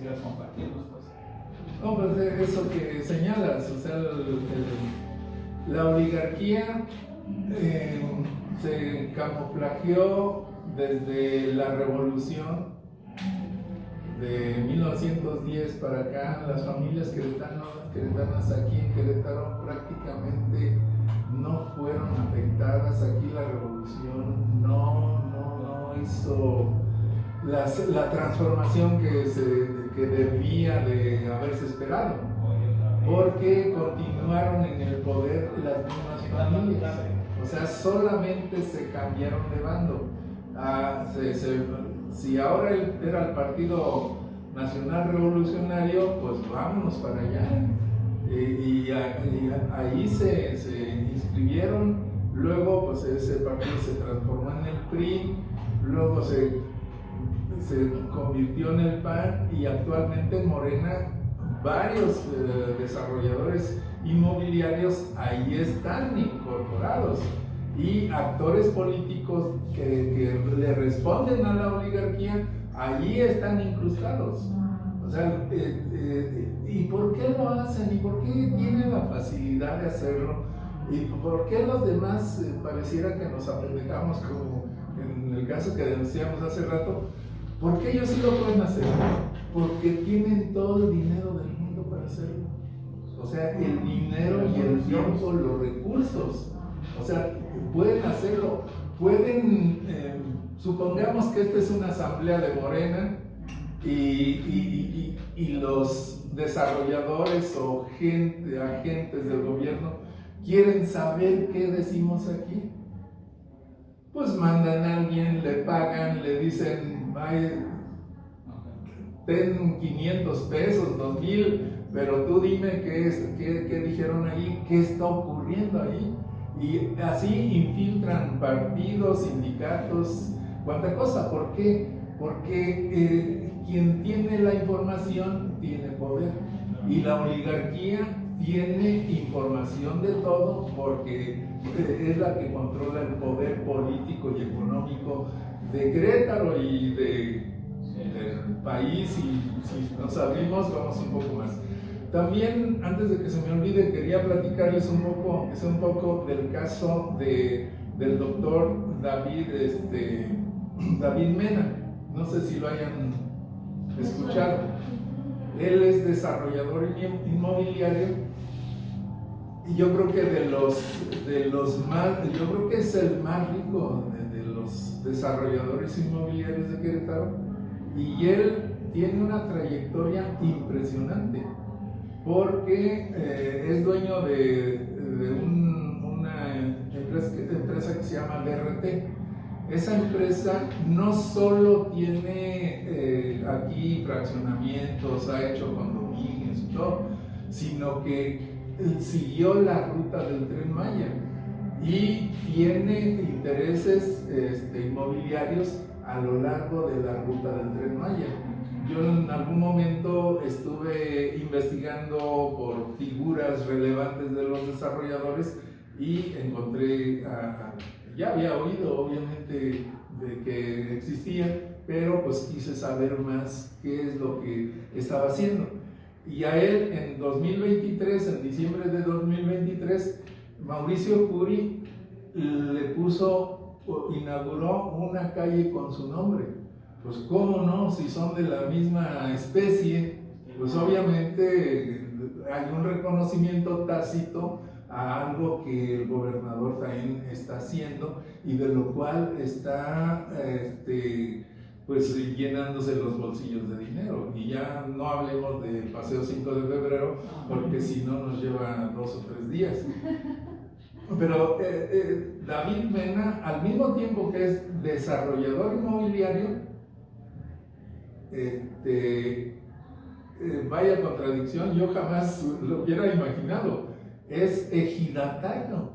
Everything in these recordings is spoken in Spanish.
quisieras compartirnos, pues. No, pues eso que señalas, o sea, la oligarquía se camuflajeó desde la revolución de 1910 para acá. Las familias queretanas aquí en Querétaro prácticamente no fueron afectadas. Aquí la revolución no hizo la transformación que debía de haberse esperado, porque continuaron en el poder las mismas familias. O sea, solamente se cambiaron de bando. Si ahora era el Partido Nacional Revolucionario, pues vámonos para allá. Y ahí se inscribieron. Luego pues ese partido se transformó en el PRI, luego se convirtió en el PAN, y actualmente en Morena varios desarrolladores inmobiliarios ahí están incorporados, y actores políticos que le responden a la oligarquía ahí están incrustados. O sea, ¿y por qué lo hacen? ¿Y por qué tienen la facilidad de hacerlo? ¿Y por qué los demás pareciera que nos apendejamos, como en el caso que denunciamos hace rato? ¿Por qué ellos sí lo pueden hacer? Porque tienen todo el dinero del mundo para hacerlo. O sea, el dinero y el tiempo, los recursos. O sea, pueden hacerlo. Pueden, supongamos que esta es una asamblea de Morena y los desarrolladores o agentes del gobierno quieren saber qué decimos aquí. Pues mandan a alguien, le pagan, le dicen, ay, ten 500 pesos, 2,000, pero tú dime qué dijeron ahí, qué está ocurriendo ahí. Y así infiltran partidos, sindicatos, cuánta cosa. ¿Por qué? Porque quien tiene la información tiene poder, y la oligarquía tiene información de todo porque es la que controla el poder político y económico de Querétaro y del país. Y si nos abrimos, vamos un poco más. También, antes de que se me olvide, quería platicarles un poco, aunque sea un poco, del caso del doctor David Mena. No sé si lo hayan escuchado. Él es desarrollador inmobiliario, y yo creo que yo creo que es el más rico de los desarrolladores inmobiliarios de Querétaro, y él tiene una trayectoria impresionante, porque es dueño de una empresa que se llama BRT. Esa empresa no solo tiene aquí fraccionamientos, ha hecho condominios y todo, sino que siguió la ruta del Tren Maya y tiene intereses inmobiliarios a lo largo de la ruta del Tren Maya. Yo en algún momento estuve investigando por figuras relevantes de los desarrolladores y encontré ya había oído obviamente de que existía, pero pues quise saber más qué es lo que estaba haciendo. Y a él en 2023, en diciembre de 2023, Mauricio Curi inauguró una calle con su nombre. Pues cómo no, si son de la misma especie, pues obviamente hay un reconocimiento tácito a algo que el gobernador también está haciendo, y de lo cual está pues llenándose los bolsillos de dinero. Y ya no hablemos del Paseo 5 de Febrero, porque si no nos lleva 2 o 3 días. Pero David Mena, al mismo tiempo que es desarrollador inmobiliario, vaya contradicción, yo jamás lo hubiera imaginado, es ejidatario.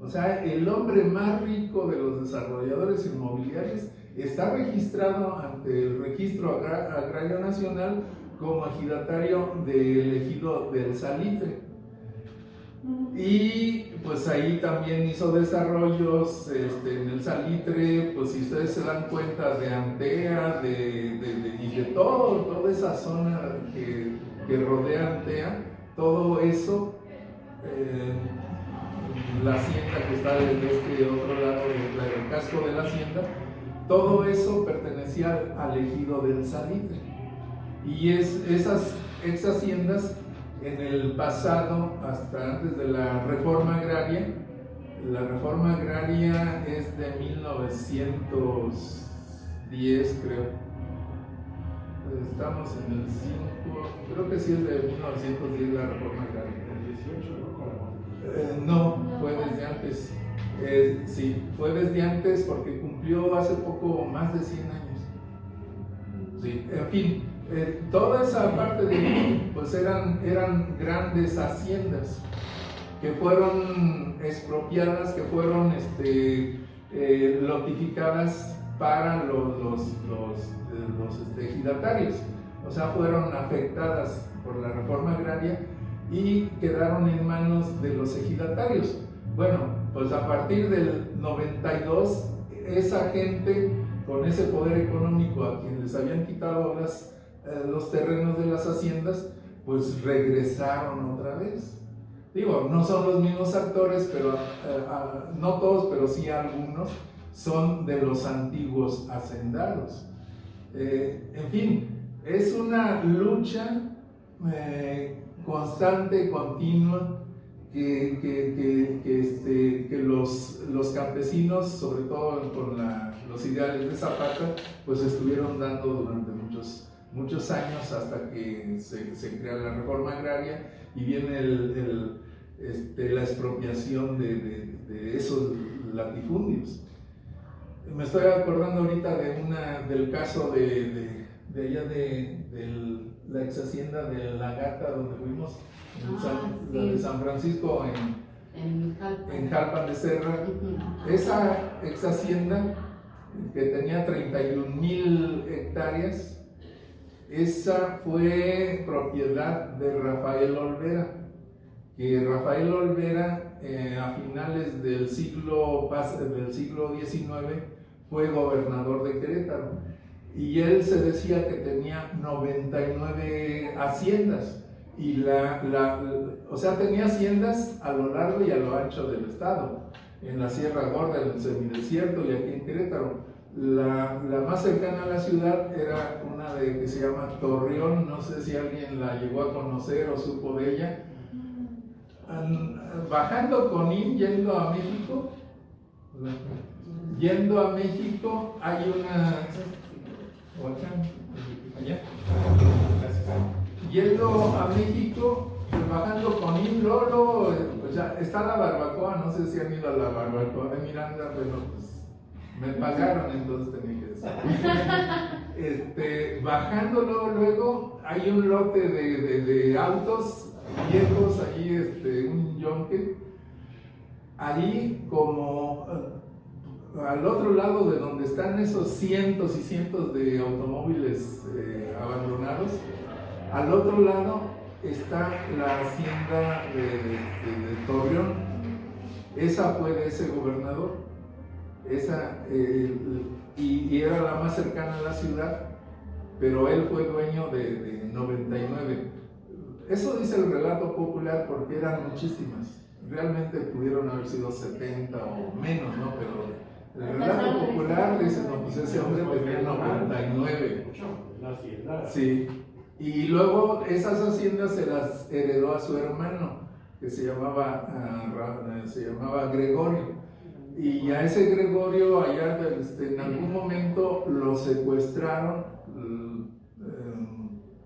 O sea, el hombre más rico de los desarrolladores inmobiliarios está registrado ante el Registro Agrario Nacional como ejidatario del ejido del Salitre. Y pues ahí también hizo desarrollos en el Salitre, pues si ustedes se dan cuenta de Antea, y de toda esa zona que rodea Antea, todo eso, la hacienda que está de este otro lado del casco de la hacienda, todo eso pertenecía al ejido del Salitre. Y esas ex haciendas en el pasado, hasta antes de la reforma agraria es de 1910, creo. Estamos en el 5, creo que sí es de 1910 la reforma agraria. No, fue desde antes. Sí, fue desde antes porque cumplió hace poco más de 100 años. Sí, en fin. Toda esa parte de pues eran grandes haciendas que fueron expropiadas, que fueron lotificadas para los ejidatarios, o sea, fueron afectadas por la reforma agraria y quedaron en manos de los ejidatarios. Bueno, pues a partir del 92, esa gente con ese poder económico a quien les habían quitado los terrenos de las haciendas, pues regresaron otra vez. Digo, no son los mismos actores, pero no todos, pero sí algunos son de los antiguos hacendados. En fin, es una lucha constante, continua, que los campesinos, sobre todo con los ideales de Zapata, pues estuvieron dando durante muchos años hasta que se crea la reforma agraria y viene la expropiación de esos latifundios. Me estoy acordando ahorita del caso de allá de la ex hacienda de La Gata, donde fuimos, la de San Francisco, en Jalpan de Serra. Esa ex hacienda que tenía 31,000 hectáreas, esa fue propiedad de Rafael Olvera, que Rafael Olvera a finales del siglo XIX fue gobernador de Querétaro, y él se decía que tenía 99 haciendas, y o sea, tenía haciendas a lo largo y a lo ancho del estado, en la Sierra Gorda, en el semidesierto y aquí en Querétaro. La más cercana a la ciudad era una que se llama Torreón, no sé si alguien la llegó a conocer o supo de ella. Bajando Conín, yendo a México, hay una... allá. Yendo a México, bajando Conín, Lolo, pues ya está la barbacoa, no sé si han ido a la barbacoa de Miranda, pero pues me pagaron, entonces tenía que decir. Bajándolo luego hay un lote de autos viejos, allí un yonque, ahí como al otro lado de donde están esos cientos y cientos de automóviles abandonados, al otro lado está la hacienda de Torreón. Esa fue de ese gobernador. Y era la más cercana a la ciudad, pero él fue dueño de 99. Eso dice el relato popular porque eran muchísimas. Realmente pudieron haber sido 70 o menos, ¿no? Pero el relato popular dice, no, pues ese hombre tenía 99. Sí. Y luego esas haciendas se las heredó a su hermano, que se llamaba Gregorio. Y a ese Gregorio allá en algún momento lo secuestraron,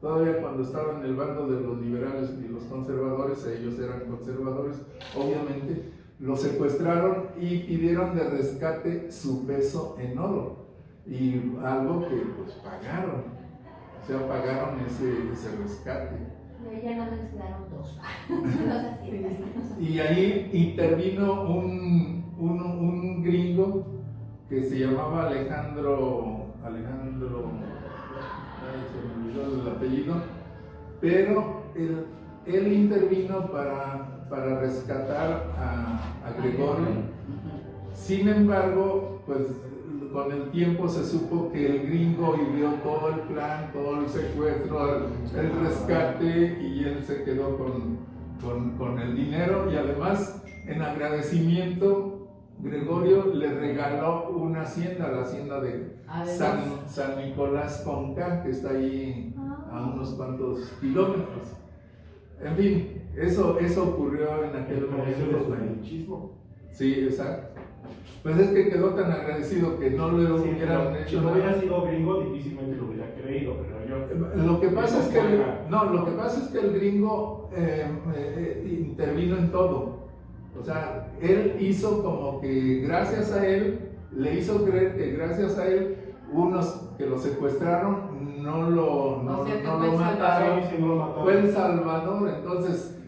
todavía cuando estaban en el bando de los liberales y los conservadores, ellos eran conservadores, obviamente, lo secuestraron y pidieron de rescate su peso en oro, y algo que pues pagaron, o sea, pagaron ese rescate. Ya no les quedaron dos. Y ahí intervino un gringo que se llamaba Alejandro, ay, se me olvidó el apellido, pero él intervino para para rescatar a Gregorio. Sin embargo, pues con el tiempo se supo que el gringo ideó todo el plan, todo el secuestro, el rescate, y él se quedó con el dinero, y además en agradecimiento Gregorio le regaló una hacienda, la hacienda de San Nicolás Conca, que está ahí a unos cuantos kilómetros. En fin, eso ocurrió en aquel momento. Sí, exacto. Pues es que quedó tan agradecido que no le hubieran hecho. Si no hubiera sido gringo, difícilmente lo hubiera creído, pero yo. Lo que pasa es que el gringo intervino en todo. O sea, él hizo como que gracias a él, le hizo creer que gracias a él, unos que lo secuestraron no lo mataron, fue el salvador. Entonces,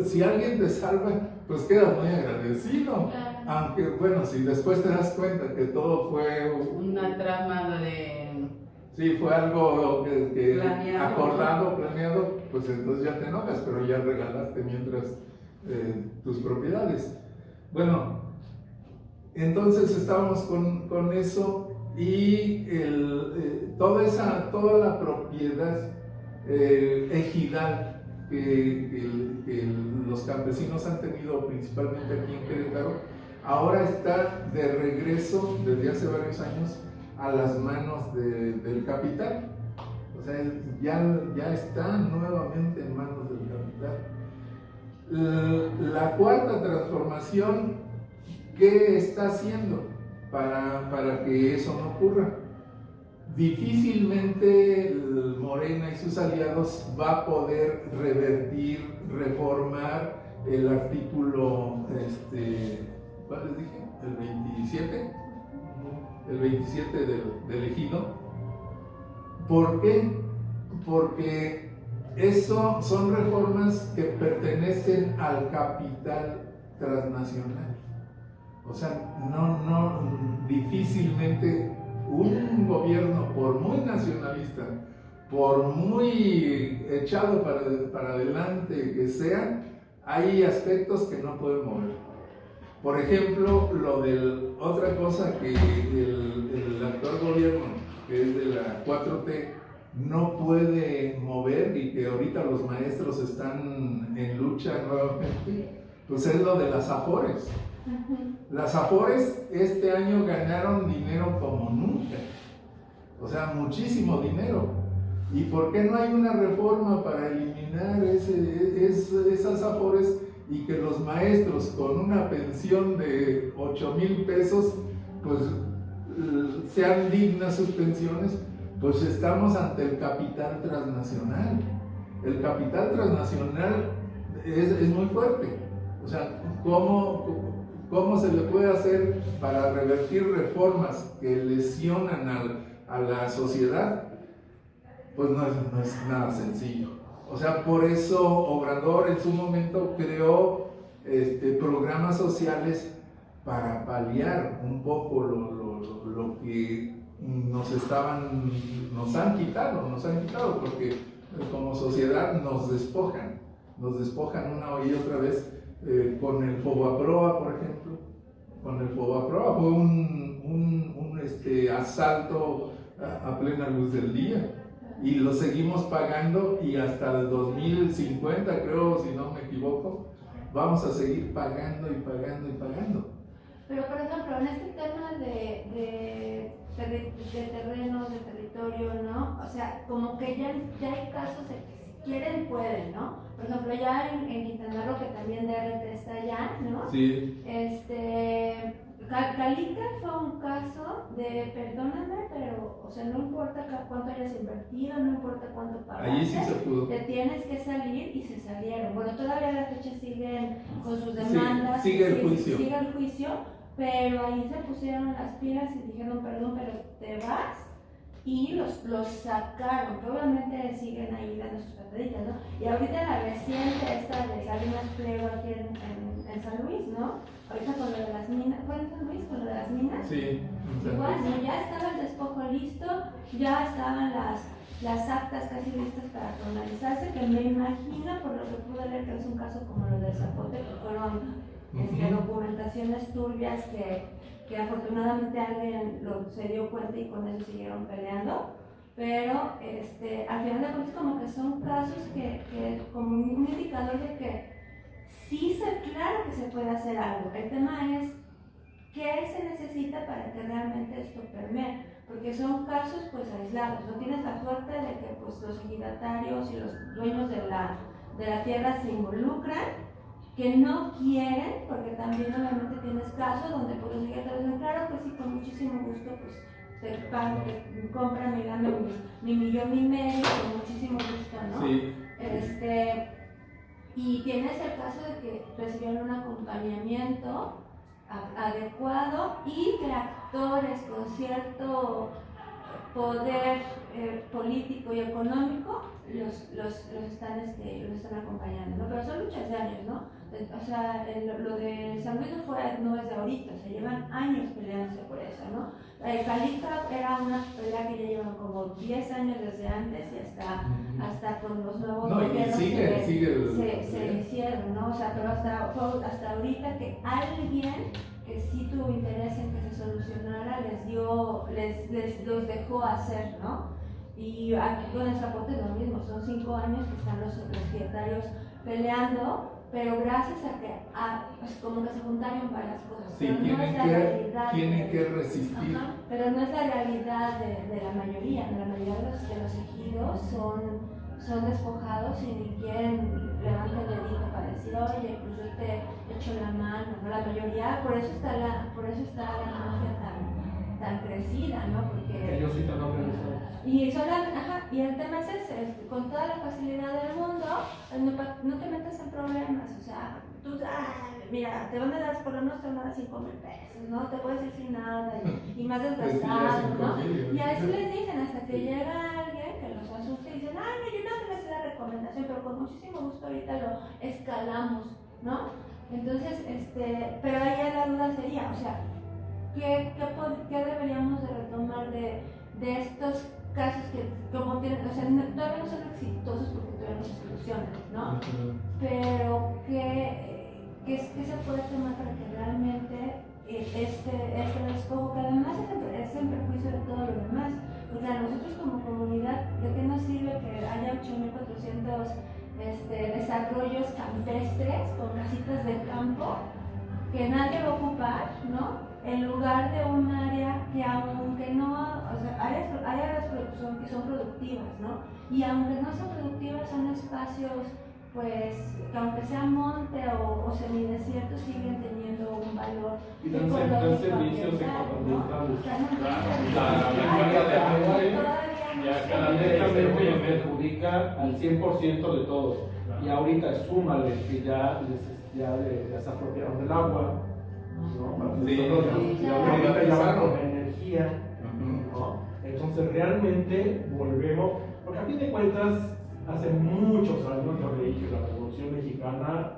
si alguien te salva, pues queda muy agradecido. Aunque, bueno, si después te das cuenta que todo fue una trama de... Sí, fue algo que planeado, acordado, planeado, pues entonces ya te enojas, pero ya regalaste mientras tus propiedades. Bueno, entonces estábamos con eso, y toda la propiedad ejidal que los campesinos han tenido principalmente aquí en Querétaro, ahora está de regreso desde hace varios años a las manos del capital. O sea, ya está nuevamente en manos del capital. La cuarta transformación, ¿qué está haciendo para que eso no ocurra? Difícilmente Morena y sus aliados va a poder revertir, reformar el artículo, ¿cuál les dije? El 27 del ejido. ¿Por qué? Porque eso son reformas que pertenecen al capital transnacional. O sea, difícilmente un gobierno, por muy nacionalista, por muy echado para adelante que sea, hay aspectos que no pueden mover. Por ejemplo, otra cosa que el actual gobierno, que es de la 4T, no puede mover, y que ahorita los maestros están en lucha nuevamente, pues es lo de las afores. Las afores este año ganaron dinero como nunca, o sea, muchísimo dinero. ¿Y por qué no hay una reforma para eliminar esas afores, y que los maestros con una pensión de 8,000 pesos, pues sean dignas sus pensiones? Pues estamos ante el capital transnacional. El capital transnacional es muy fuerte. O sea, ¿cómo se le puede hacer para revertir reformas que lesionan a la sociedad? Pues no es nada sencillo. O sea, por eso Obrador en su momento creó programas sociales para paliar un poco lo que nos han quitado, porque como sociedad nos despojan una y otra vez, con el Fobaproa, por ejemplo. Con el Fobaproa fue un asalto a plena luz del día, y lo seguimos pagando, y hasta el 2050, creo, si no me equivoco, vamos a seguir pagando y pagando y pagando. Pero, por ejemplo, en este tema de terrenos, de territorio, ¿no? O sea, como que ya hay casos de que si quieren, pueden, ¿no? Por ejemplo, ya en Quintana Roo, que también DRT está allá, ¿no? Sí. Calica fue un caso de, perdóname, pero, o sea, no importa cuánto hayas invertido, no importa cuánto pagaste. Allí sí se pudo. Te tienes que salir, y se salieron. Bueno, todavía a la fecha siguen con sus demandas. Sí, sigue el juicio. Sigue el juicio, pero ahí se pusieron las pilas y dijeron, perdón, pero te vas, y los sacaron, que obviamente siguen ahí dando sus pataditas, ¿no? Y ahorita la reciente esta de Salinas Pliego aquí en San Luis, ¿no? Ahorita con lo de las minas, ¿fue en San Luis con lo de las minas? Sí. Igual, ¿no? Ya estaba el despojo listo, ya estaban las actas casi listas para formalizarse, que me imagino, por lo que pude leer, que es un caso como lo del Zapote, que fueron documentaciones turbias que afortunadamente alguien se dio cuenta y con eso siguieron peleando. Pero al final de cuentas como que son casos que como un indicador de que sí, claro que se puede hacer algo. El tema es qué se necesita para que realmente esto permee, porque son casos pues aislados. No tienes la suerte de que pues los ejidatarios y los dueños de la tierra se involucran, que no quieren, porque también obviamente tienes casos donde pues los ejidatarios dicen, claro que sí, con muchísimo gusto pues te pago, te compran y dame mi millón y medio, con muchísimo gusto, ¿no? Sí. Y tienes el caso de que recibieron un acompañamiento adecuado y que actores con cierto poder político y económico los están acompañando, ¿no? Pero son luchas de años, ¿no? O sea, lo de San Luis no es de ahorita, se llevan años peleándose por eso, ¿no? Calica era una pelea que ya llevan como 10 años desde antes y hasta con los nuevos gobiernos se hicieron, ¿no? O sea, pero hasta ahorita que alguien que sí tuvo interés en que se solucionara los dejó hacer, ¿no? Y aquí con el Zapote es lo mismo, son 5 años que están los ejidatarios peleando, pero gracias a que pues como que se juntaron varias cosas. Sí, tienen que resistir. Ajá, pero no es la realidad de la mayoría. La mayoría de los ejidos son despojados y ni quien levanta el dedito para decir, oye, pues yo te echo la mano, ¿no? La mayoría, por eso está la mafia tan crecida, ¿no? Porque ellos sí están organizados. Y el tema es ese, con toda la facilidad del mundo, no te metas en problemas, o sea, tú, mira, te van a dar, por lo menos te van a dar 5,000 pesos, ¿no? Te puedes ir sin nada y más desgastado, ¿no? Y a eso les dicen, hasta que llega alguien que los asuste y dicen, ay, no, yo no te voy a hacer la recomendación, pero con muchísimo gusto ahorita lo escalamos, ¿no? Entonces, pero ahí ya la duda sería, o sea, ¿qué deberíamos de retomar de estos casos que como tienen, o sea, todavía no son exitosos porque todavía no se solucionan, ¿no? Pero ¿qué se puede tomar para que realmente este despojo, que además es en perjuicio de todo lo demás? O sea, nosotros como comunidad, ¿de qué nos sirve que haya 8,400 desarrollos campestres con casitas de campo que nadie va a ocupar, ¿no? En lugar de un área que aunque no, o sea, áreas que son productivas, ¿no? Y aunque no sean productivas, son espacios, pues, que aunque sea monte o semidesierto, siguen teniendo un valor y dan servicios económicos. Cada vez perjudica al 100% de todos. Y ahorita súmale que ya se apropiaron del agua, ¿no? Sí, y ahorita ya van con energía, ¿no? Entonces realmente volvemos, porque a fin de cuentas, hace muchos años yo leí que la Revolución Mexicana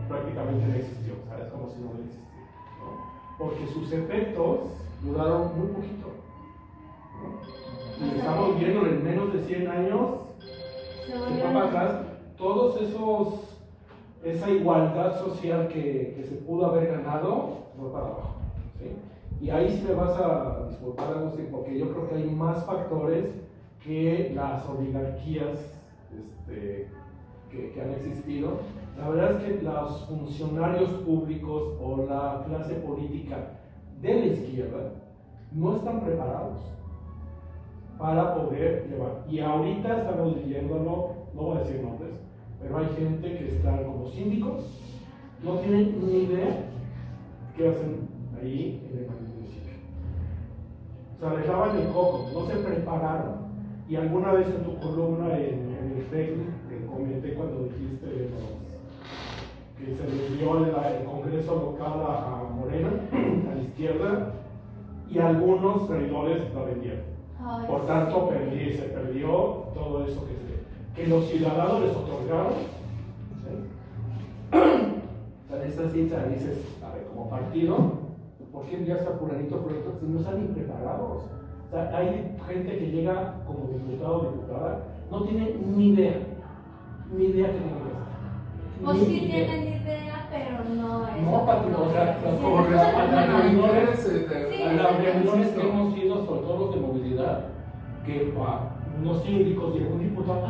prácticamente no existió, ¿sabes? Como si no existiera, ¿no? Porque sus efectos duraron muy poquito, ¿no? Y estamos viendo en menos de 100 años, se fue para atrás, todos esa igualdad social que se pudo haber ganado, fue para abajo, ¿sí? Y ahí sí me vas a disculpar, Agustín, porque yo creo que hay más factores que las oligarquías que han existido. La verdad es que los funcionarios públicos o la clase política de la izquierda no están preparados para poder llevar. Y ahorita estamos viviéndolo, no voy a decir nombres, pero hay gente que están como síndicos, no tienen ni idea qué hacen ahí en el municipio. O sea, les lavan el coco, no se prepararon. Y alguna vez en tu columna en el Facebook te comenté cuando dijiste que se les dio el Congreso local a Morena, a la izquierda, y algunos traidores la vendieron. Por tanto, se perdió todo eso que los ciudadanos les otorgaron. ¿Sí? Esta cita dices, a ver, como partido, ¿por qué enviaste a fulanito? Entonces no están ni preparados. sea, hay gente que llega como diputado o diputada, no tiene ni idea que tiene que hacer. O Ni sí idea. tienen idea, pero no es. No, Pati, o sea, Sí, como sí, responde a las reuniones, Sí, a las reuniones sí. que hemos ido, sobre todo los de movilidad, que unos síndicos y algún diputado,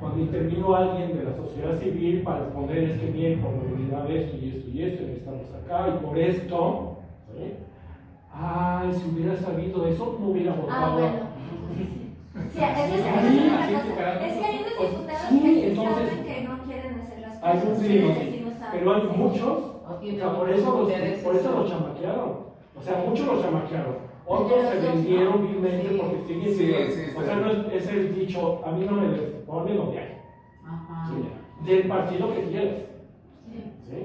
cuando intervino alguien de la sociedad civil para responder, es que bien, por movilidad esto y esto y esto, y estamos acá, y por esto, ¿sí? Si hubiera sabido eso, no hubiera votado. Bueno. Sí, eso es Sí, otra así cosa. te quedas. Es que hay unos Pues, diputados sí, que sí entonces, saben que no quieren hacer las hay cosas. un Sí, sí, no saben. pero hay muchos, O o tiene sea, por eso intereses. los chamaquearon. O sea, muchos los chamaquearon. Otros Entre se los dos, vendieron ¿no? vilmente Sí. porque siguen Sí, siendo. sí, O está sea, bien. no es el dicho, a mí no me ponen lo de ahí. Ajá. Del partido que quieras. ¿Sí?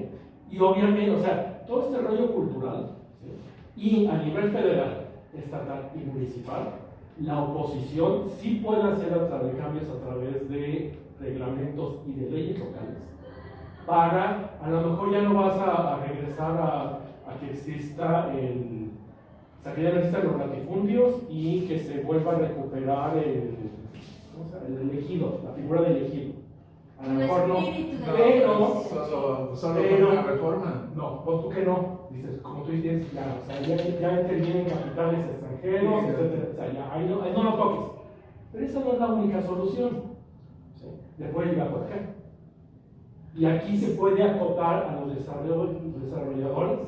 Y obviamente, o sea, todo este rollo cultural, ¿sí? Y a nivel federal, estatal y municipal, la oposición sí puede hacer cambios a través de reglamentos y de leyes locales. Para, a lo mejor ya no vas a regresar a que exista o sea, que ya no existan los latifundios y que se vuelva a recuperar ¿cómo se llama? El elegido, la figura del elegido. A lo El mejor no, espíritu de la pero, oposición. Solo Pero- con una reforma. no, pues tú que no, dices, como tú dices, ya, o sea, ya intervienen capitales extranjeros, Sí, etcétera, o sea, ya, ahí no lo toques. Pero esa no es la única solución. ¿Sí? Le puede llegar por acá. Y aquí se puede acotar a los desarrolladores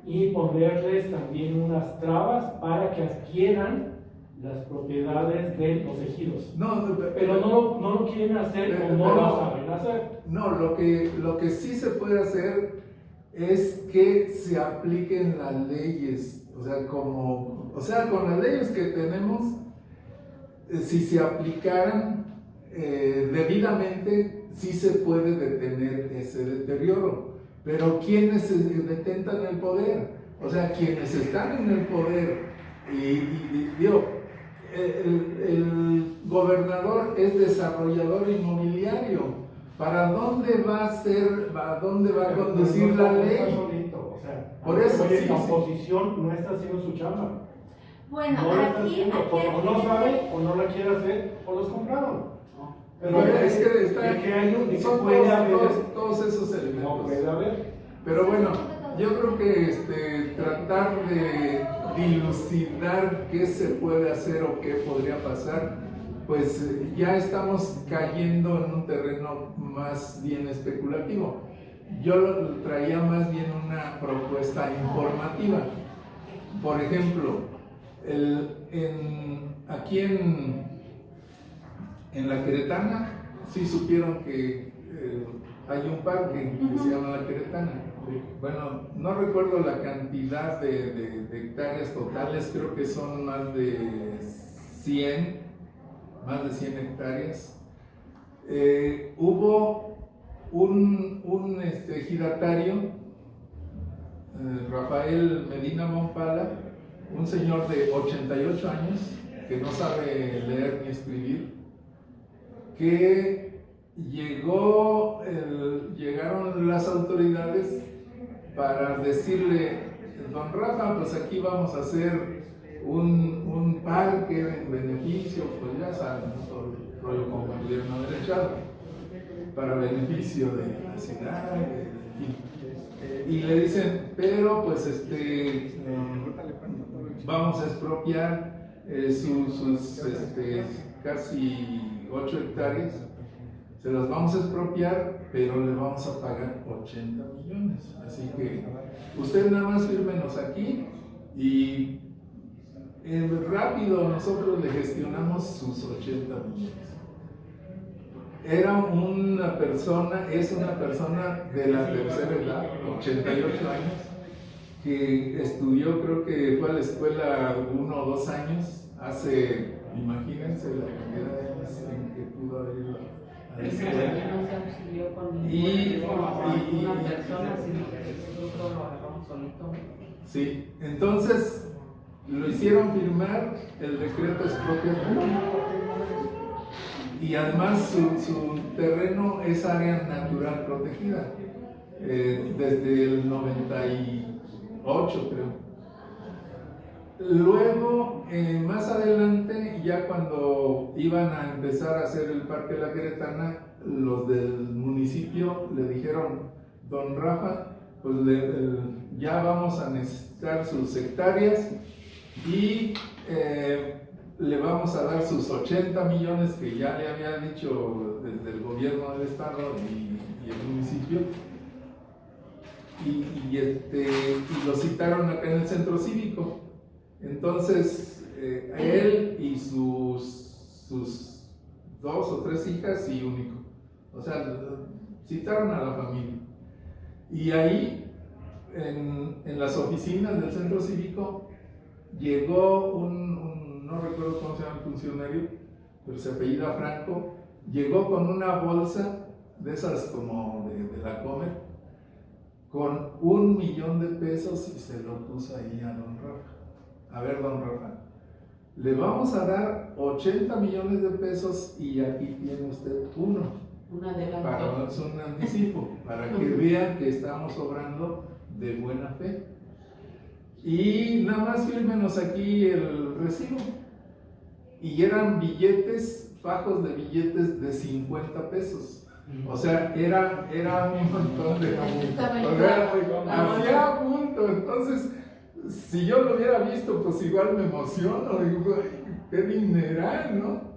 y ponerles también unas trabas para que adquieran las propiedades de los ejidos. No, Pero no lo quieren hacer o no lo saben hacer. No, lo que sí se puede hacer es que se apliquen las leyes, o sea, con las leyes que tenemos, si se aplicaran debidamente, sí se puede detener ese deterioro. Pero quienes detentan el poder, o sea, quienes están en el poder, digo, el gobernador es desarrollador inmobiliario. ¿Para dónde va a conducir la ley? Solito, o sea, Por eso, oye, sí, la sí. oposición no está haciendo su chamba. Bueno, No la está aquí, haciendo, porque o no aquí- sabe, o no la quiere hacer, o los compraron. Pero es que son puede haber, todos esos no elementos. puede haber. Pero bueno, yo creo que tratar de dilucidar qué se puede hacer o qué podría pasar, pues ya estamos cayendo en un terreno más bien especulativo. Yo lo traía más bien una propuesta informativa. Por ejemplo, aquí en la Queretana, sí supieron que hay un parque que se llama La Queretana. Bueno, no recuerdo la cantidad de hectáreas totales, creo que son más de 100 hectáreas. Hubo un ejidatario, Rafael Medina Mompala, un señor de 88 años que no sabe leer ni escribir, que llegaron las autoridades para decirle: don Rafa, pues aquí vamos a hacer un parque en beneficio, pues ya saben, ¿no? Todo el rollo como gobierno derechado, para beneficio de la ciudad, en fin. Y le dicen: pero pues vamos a expropiar sus casi 8 hectáreas, se las vamos a expropiar, pero le vamos a pagar 80 millones. Así que ustedes nada más fírmenos aquí y rápido nosotros le gestionamos sus 80 millones. Era una persona, es una persona de la tercera edad, 88 años, que estudió, creo que fue a la escuela 1 o 2 años, imagínense la cantidad de años en que pudo haber ido a la escuela. No se auxilió con Y- una persona, sino que nosotros lo agarramos solito. Sí, entonces lo hicieron firmar el decreto expropiatorio. Y además su terreno es área natural protegida, desde el 98 creo. Luego más adelante, ya cuando iban a empezar a hacer el Parque La Queretana, los del municipio le dijeron: don Rafa, pues ya vamos a necesitar sus hectáreas y le vamos a dar sus 80 millones que ya le había dicho desde el gobierno del estado y el municipio. Y lo citaron acá en el centro cívico. Entonces, él y sus 2 o 3 hijas y un hijo. O sea, citaron a la familia. Y ahí, en las oficinas del centro cívico, llegó no recuerdo cómo se llama el funcionario, pero se apellida Franco, llegó con una bolsa de esas como de la Comer, con $1 millón y se lo puso ahí a don Rafa. A ver, don Rafa, le vamos a dar 80 millones de pesos y aquí tiene usted uno. Un adelanto. Para un anticipo, para que vean que estamos obrando de buena fe. Y nada más fírmenos aquí el recibo. Y eran billetes, fajos de billetes de 50 pesos. O sea, era un montón de... O sea, hacía punto. Entonces, si yo lo hubiera visto, pues igual me emociono. Digo, qué dineral, ¿no?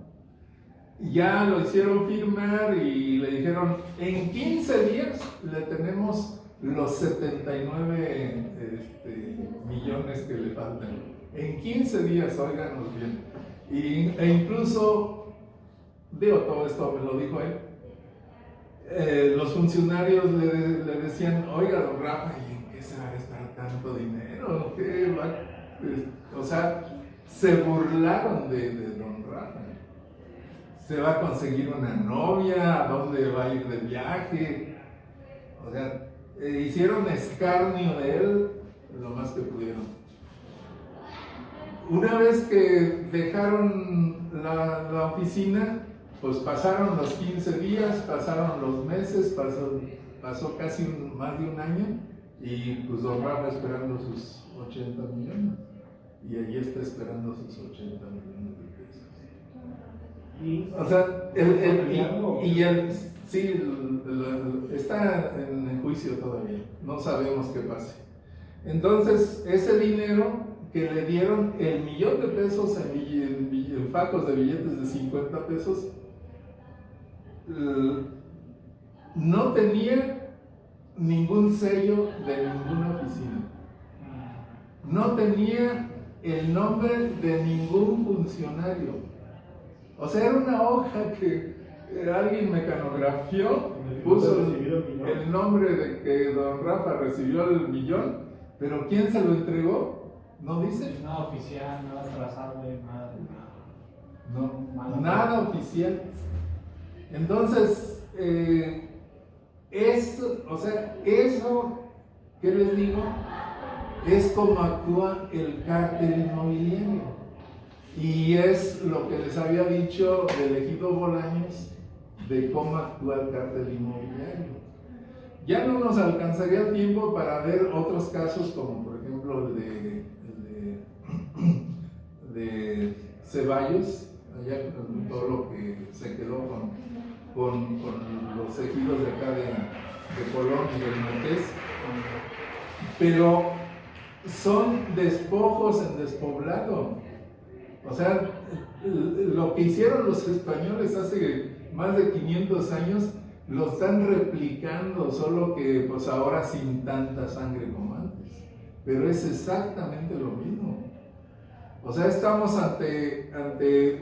Ya lo hicieron firmar y le dijeron: en 15 días le tenemos los 79 millones que le faltan. En 15 días, óiganos bien. E incluso, todo esto me lo dijo él, los funcionarios le decían: oiga, don Rafa, ¿y en qué se va a gastar tanto dinero? O sea, se burlaron de don Rafa. ¿Se va a conseguir una novia? ¿A dónde va a ir de viaje? O sea, hicieron escarnio de él lo más que pudieron. Una vez que dejaron la oficina, pues pasaron los 15 días, pasaron los meses, pasó casi más de un año, y pues don Rafa esperando sus 80 millones. Y allí está esperando sus 80 millones de pesos. O sea, está en juicio todavía, no sabemos qué pase. Entonces, ese dinero que le dieron, $1 millón en fajos de billetes de 50 pesos, no tenía ningún sello de ninguna oficina, no tenía el nombre de ningún funcionario. O sea, era una hoja que alguien mecanografió, puso el nombre de que don Rafa recibió el millón, pero ¿quién se lo entregó? ¿No dice? Nada oficial, nada trazable, nada oficial. Entonces, eso, ¿qué les digo? Es como actúa el cártel inmobiliario. Y es lo que les había dicho del ejido Bolaños, de cómo actúa el cártel inmobiliario. Ya no nos alcanzaría el tiempo para ver otros casos, como por ejemplo el de Ceballos, allá todo lo que se quedó con los ejidos de acá de Colón y del Marqués. Pero son despojos en despoblado. O sea, lo que hicieron los españoles hace más de 500 años lo están replicando, solo que pues ahora sin tanta sangre como antes. Pero es exactamente lo mismo. O sea, estamos ante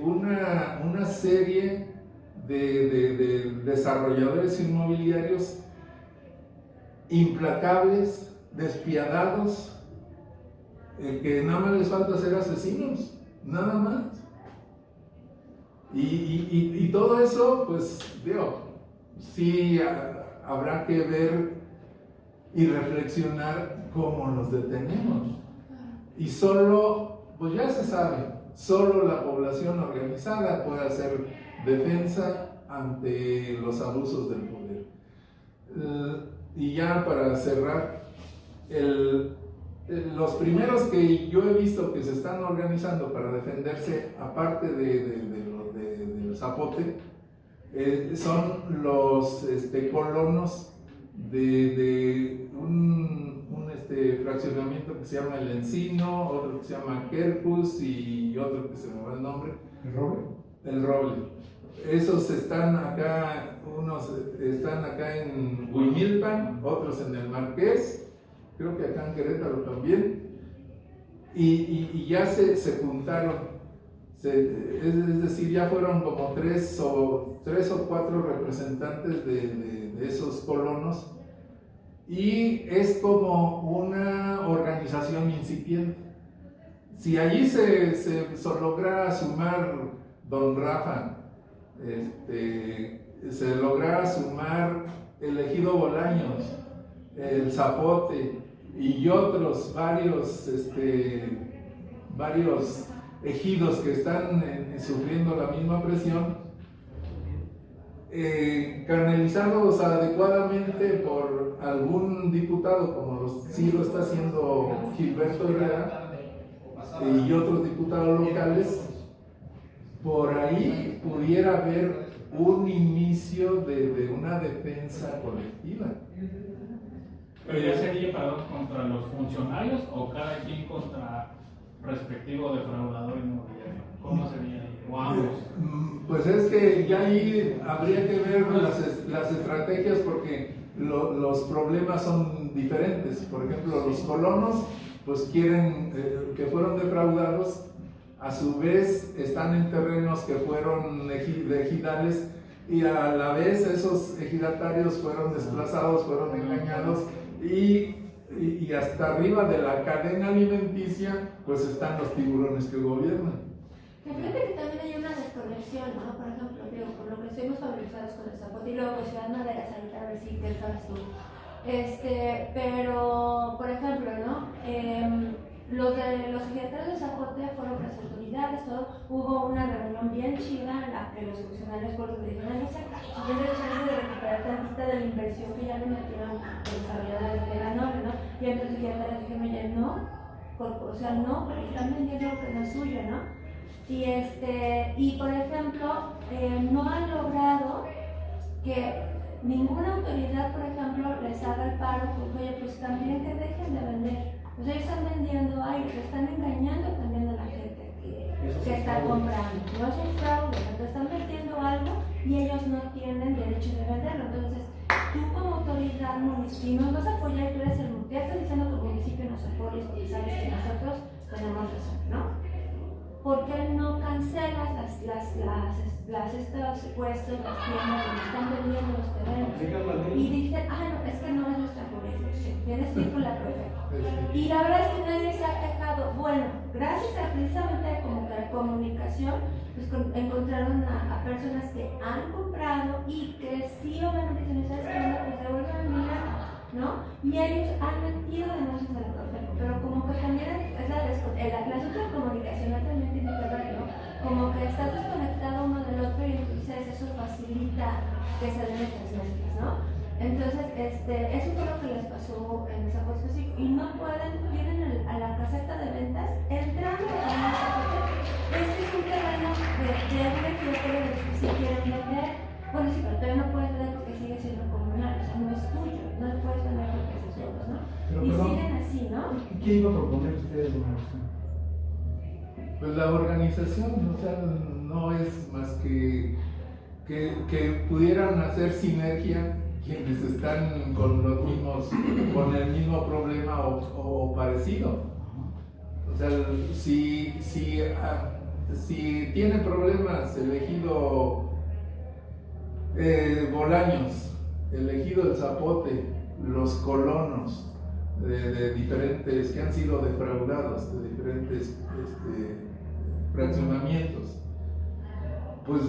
una serie de desarrolladores inmobiliarios implacables, despiadados, que nada más les falta ser asesinos. Nada más. Y todo eso, pues, sí habrá que ver y reflexionar cómo los detenemos. Y solo, pues ya se sabe, solo la población organizada puede hacer defensa ante los abusos del poder. Y ya para cerrar, el los primeros que yo he visto que se están organizando para defenderse, aparte del zapote, son los colonos de un fraccionamiento que se llama El Encino, otro que se llama Quercus y otro que se me va el nombre. ¿El roble? El Roble. Esos están acá, unos están acá en Huimilpan, otros en el Marqués, creo que acá en Querétaro también, y ya se juntaron, es decir, ya fueron como tres o cuatro representantes de esos colonos, y es como una organización incipiente. Si allí se lograra sumar don Rafa, se lograra sumar el Ejido Bolaños, el Zapote y otros varios ejidos que están sufriendo la misma presión, canalizados adecuadamente por algún diputado, como sí lo está haciendo Gilberto Herrera y otros diputados locales, por ahí pudiera haber un inicio de una defensa colectiva. Pero ya sería contra los funcionarios o cada quien contra respectivo defraudador inmobiliario. ¿Cómo sería ahí? ¿O ambos? Pues es que ya ahí habría que ver las estrategias, porque los problemas son diferentes. Por ejemplo, los colonos pues quieren que fueron defraudados, a su vez están en terrenos que fueron de ejidales, y a la vez esos ejidatarios fueron desplazados, fueron engañados, y hasta arriba de la cadena alimenticia pues están los tiburones que gobiernan. Fíjate que también hay una desconexión, ¿no? Por ejemplo, digo, por lo que estuvimos familiarizados con el zapote y luego pues Ciudad Madera, a ver si te sabes tú. Pero, por ejemplo, ¿no? Los ejidatarios de Zapote fueron las autoridades, todo. Hubo una reunión bien chida en la que los funcionarios por le dijeron: no sé, tienen chance de recuperar tantita de la inversión que ya le metieron a los desarrolladores de la norma, ¿no? Y entonces los ejidatarios dijeron: oye, no, no, porque están vendiendo lo que no es suyo, ¿no? Y por ejemplo, no han logrado que ninguna autoridad, por ejemplo, les haga el paro, porque oye, pues también que dejen de vender. O sea, ellos están vendiendo aire, están engañando también a la gente que está comprando. No es un fraude, porque están vendiendo algo y ellos no tienen derecho de venderlo. Entonces, tú como autoridad municipal nos vas a apoyar, tú eres el municipio, estás diciendo que el municipio nos apoya, porque sabes que nosotros tenemos razón, ¿no? ¿Por qué no cancelas estos puestos, las tiendas donde están vendiendo los terrenos? Y dicen: no, es que no es nuestra jurisdicción, tienes que ir con la prefecta. Y la verdad es que nadie se ha quejado. Bueno, gracias a precisamente a comunicación, pues encontraron a personas que han comprado y que sí obviamente dicen: ¿sabes qué? Pues devuelvan el dinero, ¿no? Y ellos han metido denuncias al Profeco, pero como que también es la otra comunicación también tiene que ver, ¿no? Como que estás desconectado uno del otro y entonces eso facilita que se den estas mezclas, ¿no? Entonces, eso fue lo que les pasó en esa cosa específica, y no pueden, vienen a la caseta de ventas, entrando a la caseta. Este es un terreno de un que si quieren vender. Bueno, sí, pero todavía no puedes vender porque sigue siendo comunal, o sea, no es tuyo, no puedes vender porque es de todos, ¿no? Pero, y siguen así, ¿no? ¿Qué iba a proponer ustedes, Mauricio? Pues la organización, o sea, no es más que pudieran hacer sinergia quienes están con el mismo problema o parecido. O sea, si tiene problemas el ejido Bolaños, el ejido del Zapote, los colonos de diferentes, que han sido defraudados de diferentes fraccionamientos, pues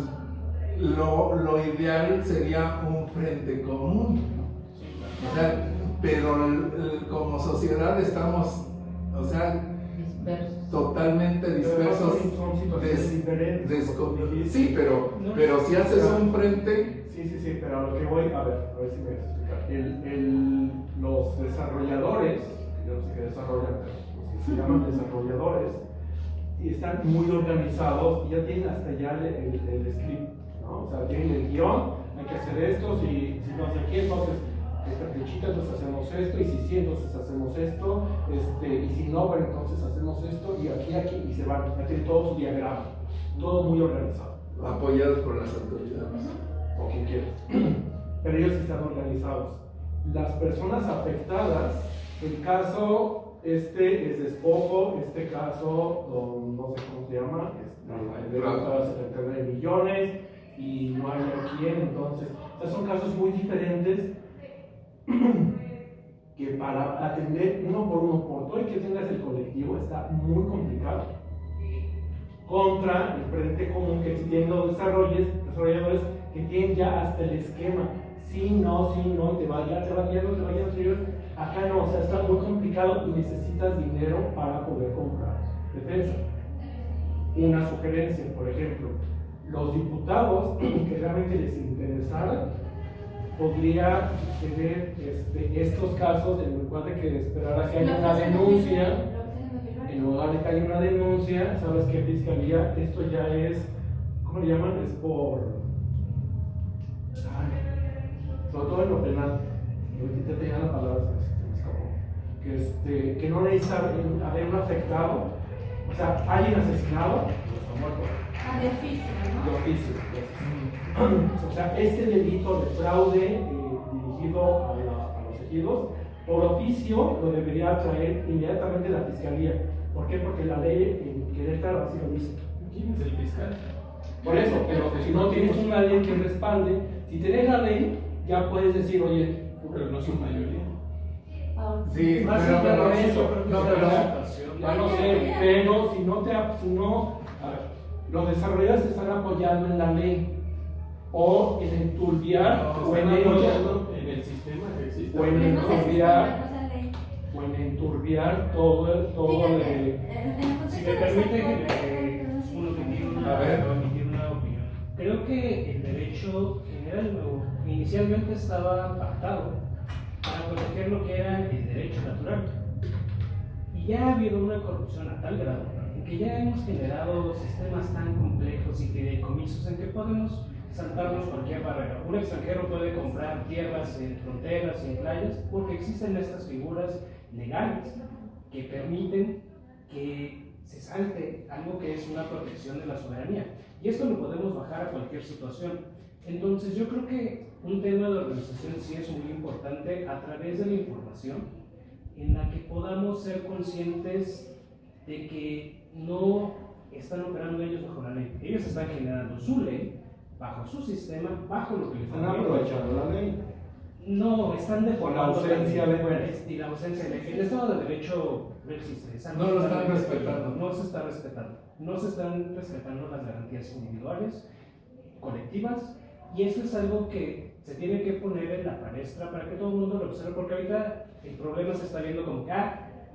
lo ideal sería un frente común, ¿no? O sea, pero como sociedad estamos, o sea, totalmente dispersos. Son situaciones diferentes. Sí, pero si haces un frente. Sí, pero a lo que voy, a ver si me explica. Los desarrolladores que yo no sé qué desarrollan, pero los que se llaman desarrolladores, y están muy organizados y ya tienen hasta ya el script, ¿no? O sea, tienen el guión, hay que hacer esto, si no hace aquí, entonces esta flechita, entonces hacemos esto, y si sí, entonces hacemos esto, y si no, bueno, entonces hacemos esto, y aquí, y se van, ya tienen todo su diagrama, todo muy organizado. Apoyados por las autoridades. O quien quiera. Pero ellos están organizados. Las personas afectadas, el caso, es despojo, este caso, no sé cómo se llama, de 79 millones y no hay a quién, entonces, son casos muy diferentes que para atender uno por uno, por todo el que tengas el colectivo, está muy complicado. Contra el frente común que si tienen los desarrolladores que tienen ya hasta el esquema, sí, no, y te va guiando. Acá no, o sea, está muy complicado y necesitas dinero para poder comprar defensa. Una sugerencia, por ejemplo, los diputados que realmente les interesara, podría tener estos casos en lugar de que esperar a que haya una denuncia. En lugar de que haya una denuncia, ¿sabes qué, fiscalía? Esto ya es, ¿cómo le llaman? Es por. Sobre todo en lo penal. Ahorita tenía la palabra, se me escapó. Que no necesita haber un afectado. O sea, alguien asesinado, pues está muerto. De oficio, ¿no? De oficio, gracias. O sea, este delito de fraude dirigido a los ejidos, por oficio lo debería traer inmediatamente la fiscalía. ¿Por qué? Porque la ley en Querétaro así lo dice. ¿Quién es el fiscal? Por eso, pero si no tienes una ley que respalde, si tienes la ley, ya puedes decir, oye, Pero no son mayoría. Sí, más pero, allá de eso, Ya no sé, pero si no, a ver, los desarrolladores se están apoyando en la ley o en enturbiar o en en el sistema que existe. o en enturbiar todo de. Si me permite emitir una opinión. Creo que el derecho general inicialmente estaba pactado para proteger lo que era el derecho natural. Y ya ha habido una corrupción a tal grado en que ya hemos generado sistemas tan complejos y fideicomisos en que podemos saltarnos cualquier barrera. Un extranjero puede comprar tierras en fronteras y en playas porque existen estas figuras legales que permiten que se salte algo que es una protección de la soberanía. Y esto lo podemos bajar a cualquier situación. Entonces yo creo que un tema de organización sí es muy importante a través de la información en la que podamos ser conscientes de que no están operando ellos bajo la ley. Ellos están generando su ley, bajo su sistema, bajo lo que les Están aprovechando la ley. No, están deformando la ausencia de y la ausencia de el Estado de Derecho no existe. No lo están respetando. No se está respetando. No se están respetando las garantías individuales, colectivas, y eso es algo que se tiene que poner en la palestra para que todo el mundo lo observe, porque ahorita el problema se está viendo como que,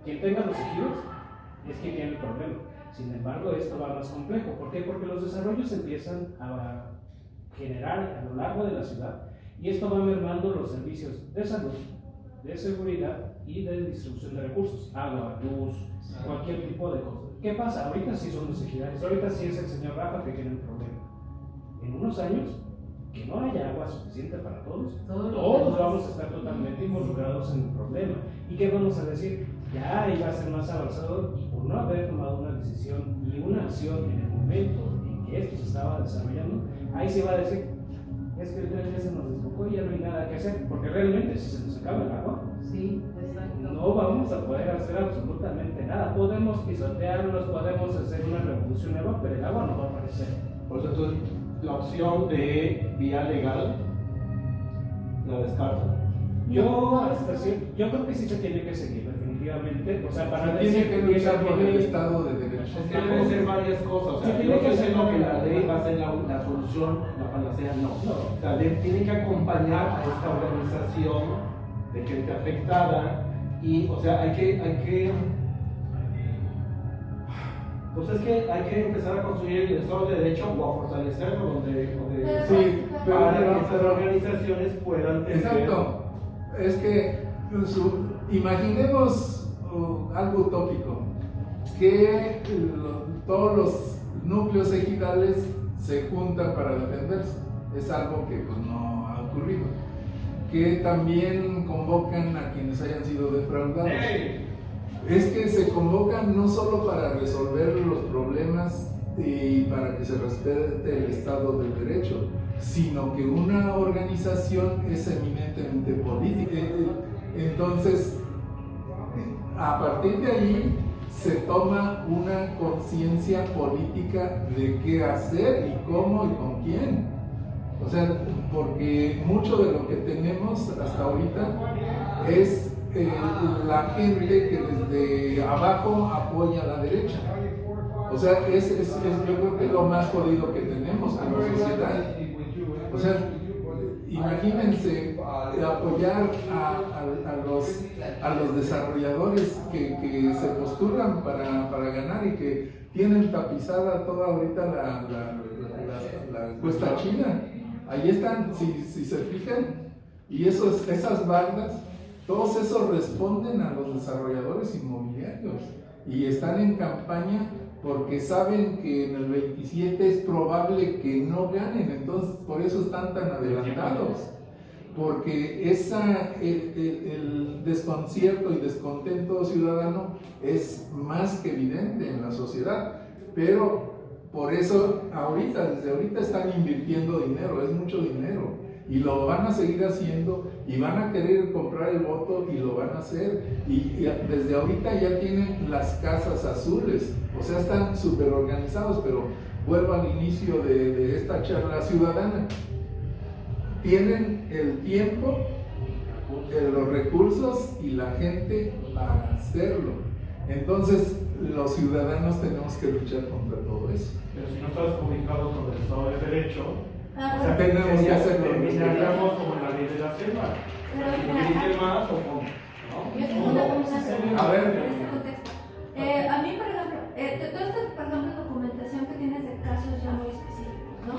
quien tenga los ejidos es quien tiene el problema. Sin embargo, esto va más complejo. ¿Por qué? Porque los desarrollos empiezan a generar a lo largo de la ciudad, y esto va mermando los servicios de salud, de seguridad y de distribución de recursos, agua, luz, cualquier tipo de cosa. ¿Qué pasa? Ahorita sí son los ejidales, ahorita sí es el señor Rafa que tiene el problema. En unos años, que no haya agua suficiente para todos, todos vamos a estar totalmente involucrados en el problema. ¿Y qué vamos a decir? Ya iba a ser más avanzado, y por no haber tomado una decisión y una acción en el momento en que esto se estaba desarrollando, ahí se va a decir, es que el tren ya se nos desbocó y ya no hay nada que hacer, porque realmente si se nos acaba el agua, Sí, exacto. no vamos a poder hacer absolutamente nada. Podemos pisotearnos, podemos hacer una revolución nueva, pero el agua no va a aparecer. Por eso entonces la opción de vía legal la descarto. Yo creo que sí se tiene que seguir, definitivamente. O sea, para Se tiene que luchar por el Estado de Derecho. Es que deben ser varias cosas. O sea, Sí, yo tiene que no ser sé que la varias. ley va a ser la solución, la panacea, no. O sea, tiene que acompañar a esta organización de gente afectada y, o sea, hay que pues es que hay que empezar a construir el Estado de Derecho o a fortalecerlo donde Sí, para que estas organizaciones puedan tener. Exacto. Es que imaginemos algo utópico, que todos los núcleos ejidales se juntan para defenderse. Es algo que pues, no ha ocurrido. Que también convocan a quienes hayan sido defraudados. Es que se convocan no solo para resolver los problemas y para que se respete el Estado del Derecho, sino que una organización es eminentemente política. Entonces, a partir de ahí se toma una conciencia política de qué hacer y cómo y con quién. O sea, porque mucho de lo que tenemos hasta ahorita es la gente que desde abajo apoya a la derecha. O sea, yo creo que es lo más jodido que tenemos como sociedad. O sea, imagínense apoyar a los desarrolladores que se postulan para ganar y que tienen tapizada toda ahorita la cuesta china. Ahí están, si se fijan, y esas bandas, todos esos responden a los desarrolladores inmobiliarios y están en campaña porque saben que en el 27 es probable que no ganen, entonces por eso están tan adelantados, porque el desconcierto y descontento ciudadano es más que evidente en la sociedad, pero por eso desde ahorita están invirtiendo dinero, es mucho dinero, y lo van a seguir haciendo, y van a querer comprar el voto, y lo van a hacer, y desde ahorita ya tienen las casas azules, o sea, están súper organizados, pero vuelvo al inicio de esta charla ciudadana. Tienen el tiempo, los recursos y la gente para hacerlo. Entonces, los ciudadanos tenemos que luchar contra todo eso. Pero si no estás comunicado con el Estado de Derecho, Ah, o sea, tenemos que hacerlo. terminaríamos como en la ley de la selva. Pero, Más o con, yo tengo una pregunta A ver. en este contexto. A mí, por ejemplo, toda esta, por ejemplo, documentación que tienes de casos ya muy específicos, ¿no?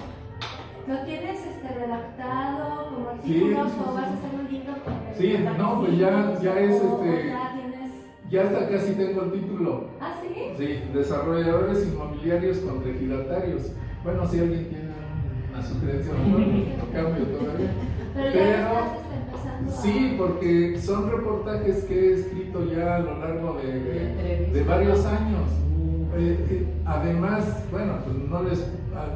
¿Lo tienes redactado como artículos o vas a hacer un libro con el Sí, no, pues ya es o ya tienes... ya hasta casi tengo el título. ¿Ah, sí? Sí, desarrolladores inmobiliarios contra ejidatarios. Bueno, si alguien tiene una sugerencia, lo cambio todavía. Pero ya estás empezando a... Sí, porque son reportajes que he escrito ya a lo largo de varios años. Además, bueno, pues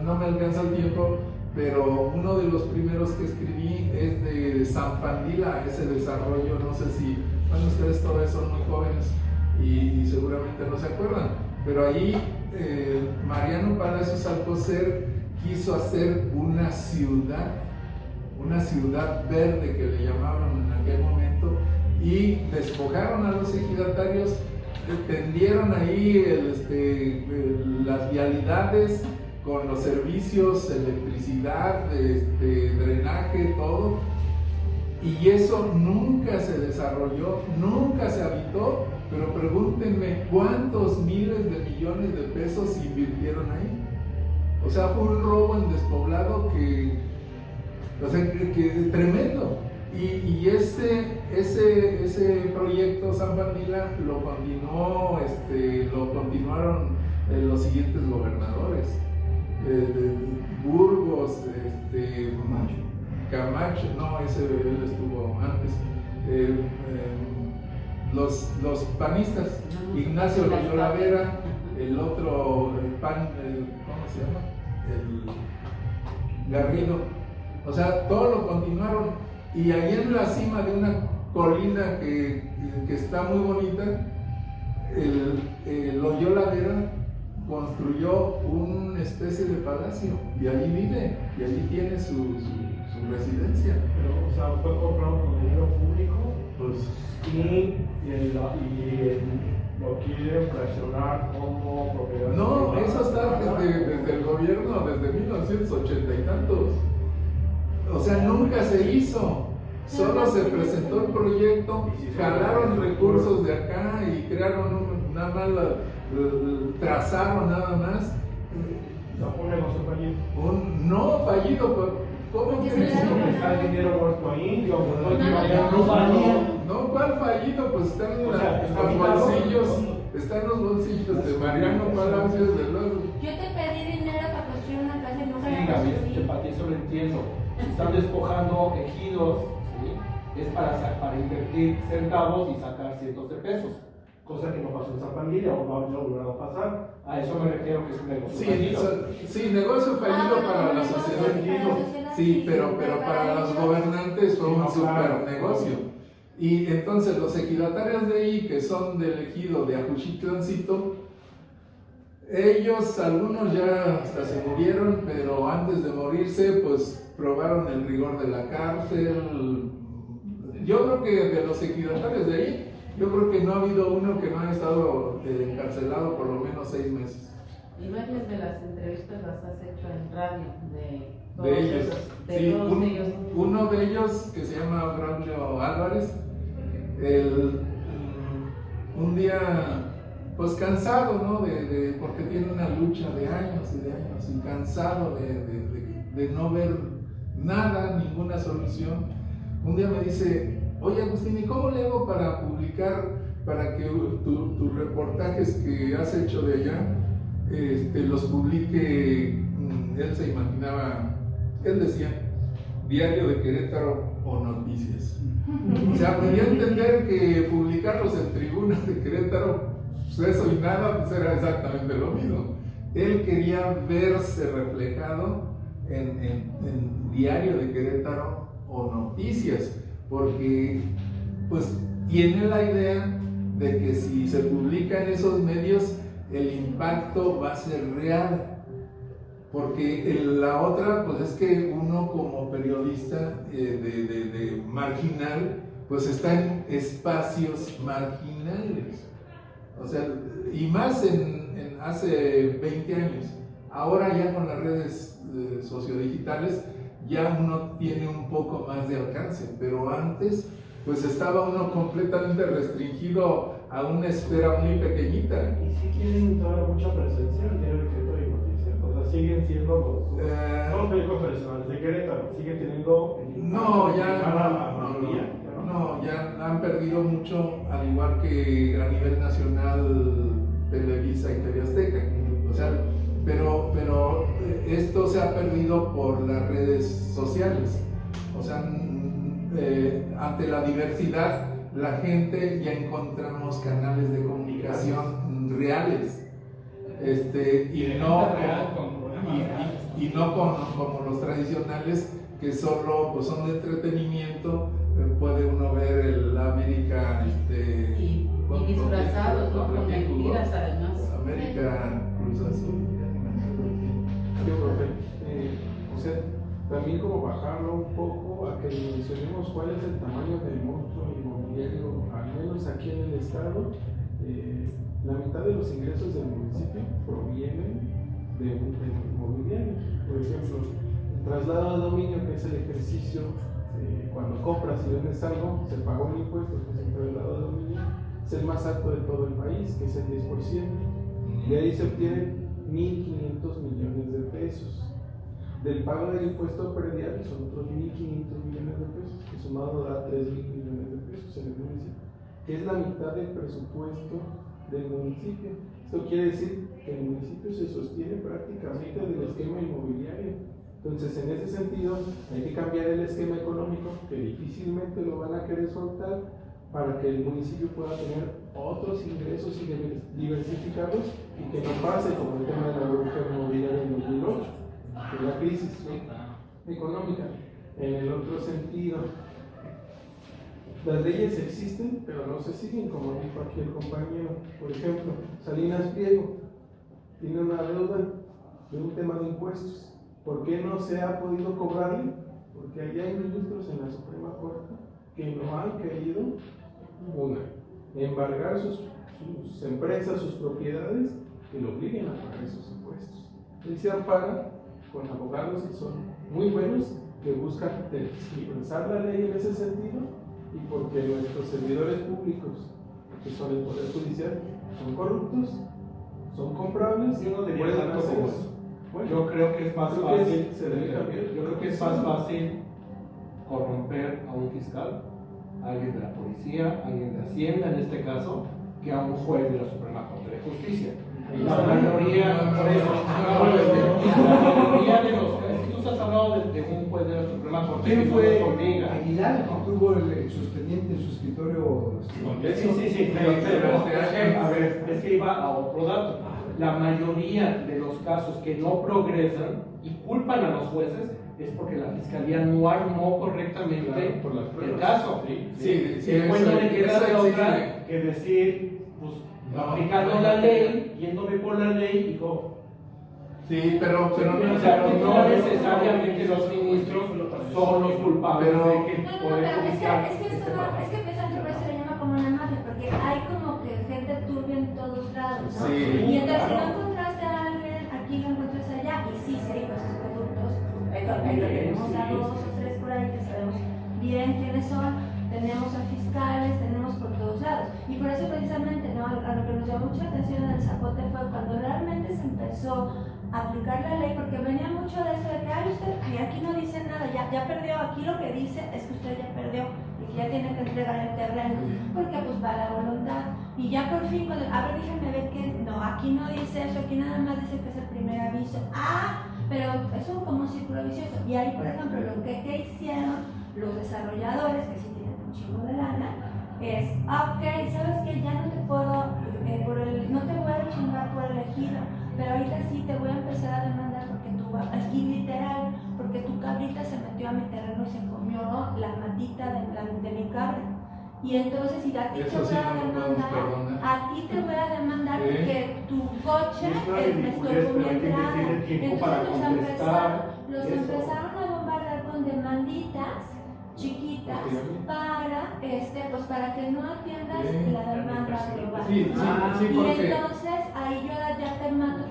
no me alcanza el tiempo, pero uno de los primeros que escribí es de San Fandila, ese desarrollo, no sé si, bueno, ustedes todavía son muy jóvenes y seguramente no se acuerdan, pero ahí Mariano Palacios Alcocer quiso hacer una ciudad verde que le llamaban en aquel momento, y despojaron a los ejidatarios, tendieron ahí las vialidades con los servicios, electricidad, drenaje, todo, y eso nunca se desarrolló, nunca se habitó, pero pregúntenme cuántos miles de millones de pesos invirtieron ahí. O sea, fue un robo en despoblado que tremendo. Y ese proyecto San Fandila lo continuaron los siguientes gobernadores. Burgos, Camacho, no, él estuvo antes. Los panistas, Ignacio Loyola Vera, el otro, ¿cómo se llama? El Garrido. O sea, todo lo continuaron, y ahí en la cima de una colina que está muy bonita, Loyola Vera construyó una especie de palacio, y allí vive, y allí tiene su residencia. Pero, o sea, fue comprado con dinero público, Pues, y lo quieren fraccionar como propiedad. no, privada. eso está desde el gobierno, desde 1980 y tantos. O sea, nunca se hizo. Solo se presentó el proyecto, jalaron recursos de acá y crearon trazaron nada más. No fue un negocio fallido. No fallido, pero ¿cómo Porque que se le Porque da está el dinero muerto ahí, digamos, no No, llevaría no, luz, no valía. No, ¿cuál fallido? Pues están en, O sea, en está los quitado. bolsillos, están en los bolsillos de Mariano Palacios de los... Yo te pedí dinero para construir una casa y no Sí, se la Gaby, construí. que para ti eso lo entiendo. Están despojando ejidos, ¿sí? Es para invertir centavos y sacar cientos de pesos. Cosa que no pasó en San Pandilla o no ha logrado pasar. A eso me refiero que es un negocio Sí, fallido. sí, negocio fallido bueno, para la negocio sociedad. para la sociedad, Sí, pero para los ellos- gobernantes fue Sí, un no, claro. super negocio. Y entonces los ejidatarios de ahí, que son del ejido de Ajuchitlancito, ellos, algunos ya hasta se murieron, pero antes de morirse, pues probaron el rigor de la cárcel. Yo creo que de los ejidatarios de ahí, yo creo que no ha habido uno que no haya estado encarcelado por lo menos 6 meses. Y varias de las entrevistas las has hecho en radio de De ellos. de Sí, todos ellos. uno de ellos, que se llama Braulio Álvarez, un día, pues cansado, ¿no? Porque tiene una lucha de años y de años, y cansado de no ver nada, ninguna solución. Un día me dice, oye Agustín, ¿y cómo le hago para publicar, para que tus reportajes que has hecho de allá, los publique? Él se imaginaba, él decía, Diario de Querétaro o Noticias. O sea, podía entender que publicarlos en Tribunas de Querétaro, pues eso y nada, pues era exactamente lo mismo. Él quería verse reflejado en Diario de Querétaro o Noticias, porque pues tiene la idea de que si se publica en esos medios, el impacto va a ser real. Porque la otra, pues es que uno como periodista de marginal, pues está en espacios marginales. O sea, y más en hace 20 años. Ahora ya con las redes sociodigitales, ya uno tiene un poco más de alcance, pero antes, pues estaba uno completamente restringido a una esfera muy pequeñita. Y sí tienen todavía mucha presencia en Diario de Querétaro y Noticias. O sea, siguen siendo los periódicos tradicionales de Querétaro. Siguen teniendo. No, ya mayoría, no, ya han perdido mucho, al igual que a nivel nacional Televisa y TV Azteca. O sea, pero esto se ha perdido por las redes sociales. O sea, ante la diversidad, la gente ya encontramos canales de comunicación reales, y no como los tradicionales, que solo pues, son de entretenimiento. Puede uno ver el América Y disfrazados, ¿no? Con ¿quién jugó? mentiras además. América Cruz Azul. Yo, profe, o sea, también como bajarlo un poco a que mencionemos cuál es el tamaño del monstruo inmobiliario, al menos aquí en el estado. La mitad de los ingresos del municipio provienen del inmobiliario. Por ejemplo, el traslado de dominio, que es el ejercicio cuando compras y vendes algo, se pagó un impuesto, que es el traslado de dominio, es el más alto de todo el país, que es el 10%. De ahí se obtienen 1.500 millones de pesos. Del pago del impuesto predial son otros 1.500 millones de pesos, que sumado da 3.000 millones de pesos en el municipio, que es la mitad del presupuesto del municipio. Esto quiere decir que el municipio se sostiene prácticamente del esquema inmobiliario. Entonces, en ese sentido, hay que cambiar el esquema económico, que difícilmente lo van a querer soltar, para que el municipio pueda tener otros ingresos y diversificarlos, y que no pase como el tema de la burbuja inmobiliaria en 2008, de la crisis económica. En el otro sentido, las leyes existen, pero no se siguen, como dijo aquí el compañero. Por ejemplo, Salinas Pliego tiene una deuda de un tema de impuestos. ¿Por qué no se ha podido cobrarle? Porque allá hay ministros en la Suprema Corte que no han querido, embargar sus empresas, sus propiedades, que lo obliguen a pagar esos impuestos. Él se ampara con abogados que son muy buenos, que buscan tergiversar la ley en ese sentido, y porque nuestros servidores públicos, que son el Poder Judicial, son corruptos, son comprables, Yo no diría pueden tanto hacer como eso. eso. Bueno, Yo creo que es más creo que fácil. se debe cambiar. Yo creo que es más fácil corromper a un fiscal alguien de la policía, alguien de Hacienda en este caso, que a un juez de la Suprema Corte de Justicia. La mayoría, por eso, la mayoría de los casos, tú has hablado de un juez de la Suprema Corte ¿Quién que no fue nos obliga. Aguilar, que tuvo su expediente en su escritorio? Sí, pero a ver, es que iba a otro dato. La mayoría de los casos que no progresan y culpan a los jueces es porque la fiscalía no armó correctamente Claro, por las el pruebas. caso. Sí, El juez no le queda eso de otra existe. que decir, pues, No, aplicando no, la no. ley, yéndome por la ley, dijo. Sí, pero O sea, no necesariamente los ministros son los culpables Pero- de que el No, no, Poder pero Judicial es que esté eso no, mal. es que piensan que por eso se le llama como una mafia, porque hay como que gente turbia en todos lados, ¿no? Sí. Y entonces si no encontraste a alguien, aquí lo encuentras allá, y sí, sí hay cosas corruptos, tenemos a dos o tres por ahí que sabemos bien quiénes son, tenemos a fiscales, tenemos por todos lados. Y por eso precisamente, ¿no? A lo que nos llamó mucha atención en el Zapote fue cuando realmente se empezó a aplicar la ley, porque venía mucho de eso de que, ay, usted, ay, aquí no dice nada, ya perdió, aquí lo que dice es que usted ya perdió y que ya tiene que entregar el terreno, porque pues va la voluntad. Y ya por fin, cuando, a ver, déjenme ver que, no, aquí no dice eso, aquí nada más dice que es el primer aviso. Pero es como un círculo vicioso. Y ahí, por ejemplo, lo que hicieron los desarrolladores, que sí tienen un chingo de lana, es, ok, sabes que ya no te puedo, no te voy a chingar por el ejido, pero ahorita sí te voy a empezar a demandar porque tú vas, y literal, porque tu cabrita se metió a mi terreno y se comió la matita de mi cabra. Y entonces, si a ti te Eso voy sí a no lo podemos demandar, perdonar. a ti te voy a demandar Sí. porque tu coche Es una me ridiculez, estorbó mi pero hay gente que entrada. tiene tiempo para Entonces contestar los eso. empezaron a bombardear con demanditas chiquitas para pues para que no atiendas Sí. la demanda global. Sí, sí, Y porque entonces ahí yo ya te mato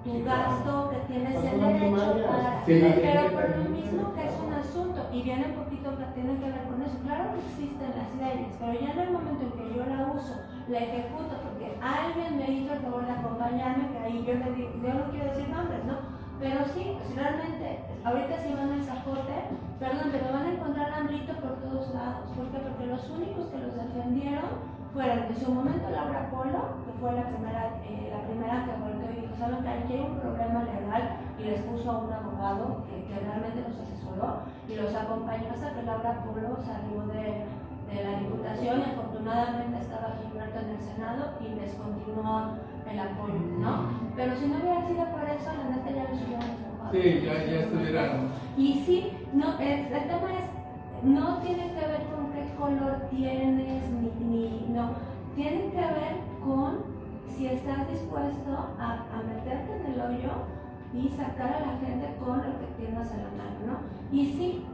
tu gasto que tienes el derecho para, Sí. pero por lo mismo que es un asunto y viene un poquito que tiene que ver con eso. Claro que existen las leyes, pero ya en el momento en que yo la uso, la ejecuto porque alguien me hizo el favor de acompañarme, que ahí yo le digo, yo no quiero decir nombres, ¿no? Pero sí, pues realmente, ahorita si van al Zapote, perdón, pero van a encontrar hambrito por todos lados. ¿Por qué? Porque los únicos que los defendieron fueron en su momento Laura Polo, que fue la primera que volvió y dijo, saben que aquí hay un problema legal, y les puso a un abogado que realmente nos asesoró y los acompañó hasta que Laura Polo salió de la Diputación y afortunadamente estaba Gilberto en el Senado y les continuó el apoyo, ¿no? Pero si no hubiera sido por eso, la neta ya los hubiéramos dejado. sí, ya estuvieran. Y sí, no, el tema es, no tiene que ver con qué color tienes, no, tiene que ver con si estás dispuesto a meterte en el hoyo y sacar a la gente con lo que tienes a la mano, ¿no? Y sí,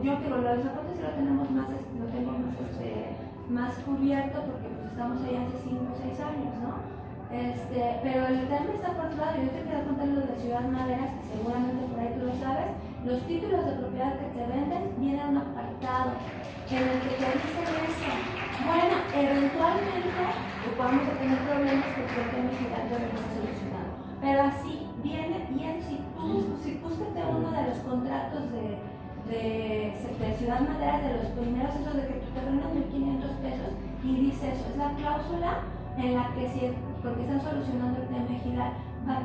yo digo, los zapatos sí lo tenemos más cubierto porque pues estamos ahí hace 5 o 6 años, ¿no? Pero el tema está por otro lado. Yo te quiero contar lo de Ciudad Maderas, que seguramente por ahí tú lo sabes. Los títulos de propiedad que te venden vienen un apartado en el que te dicen eso. Bueno, eventualmente vamos a tener problemas porque el tema gigante no está solucionado. Pero así viene bien. Si búscate uno de los contratos de Ciudad Maderas, de los primeros, esos de que tu terreno es 1,500 pesos, y dice eso, es la cláusula en la que si, porque están solucionando el tema ejidal,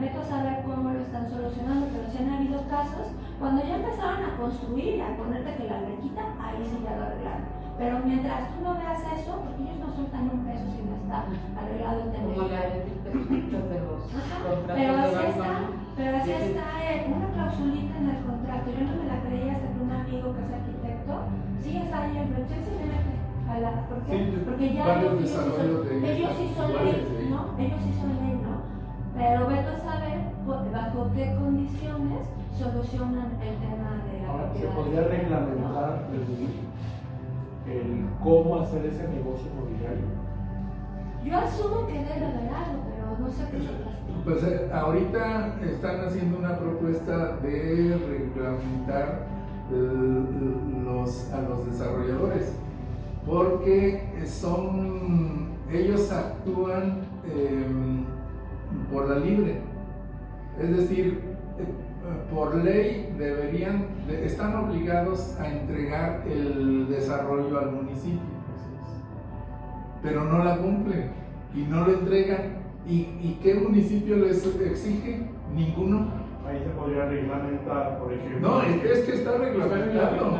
vete a saber cómo lo están solucionando, pero sí han habido casos, cuando ya empezaron a construir y a ponerte que la alberquita, ahí sí ya lo arreglaron. Pero mientras tú no veas eso, porque ellos no sueltan un peso si no está arreglado el tema Como la ejidal. de muchos de los contratos Pero de así banco, está, ¿no? pero así está una klausulita en el contrato. Yo no me la creía hasta que un amigo que es arquitecto, sí está ahí en el se le mete a la, ¿por qué? Sí, Porque ya varios ellos desarrollos de ellos sí son iguales, ley, ¿no? Ellos sí son ley, ¿no? Pero vete a saber bajo qué condiciones solucionan el tema de la Ahora, ¿se propiedad. podría reglamentar el cómo hacer ese negocio inmobiliario? Yo asumo que debe haber algo, pero no sé qué otras. Pues ahorita están haciendo una propuesta de reglamentar a los desarrolladores, porque ellos actúan por la libre, es decir, por ley deberían están obligados a entregar el desarrollo al municipio, pero no la cumplen y no lo entregan. ¿Y qué municipio les exige? Ninguno. Ahí se podría reglamentar, por ejemplo. No, es que está reglamentado,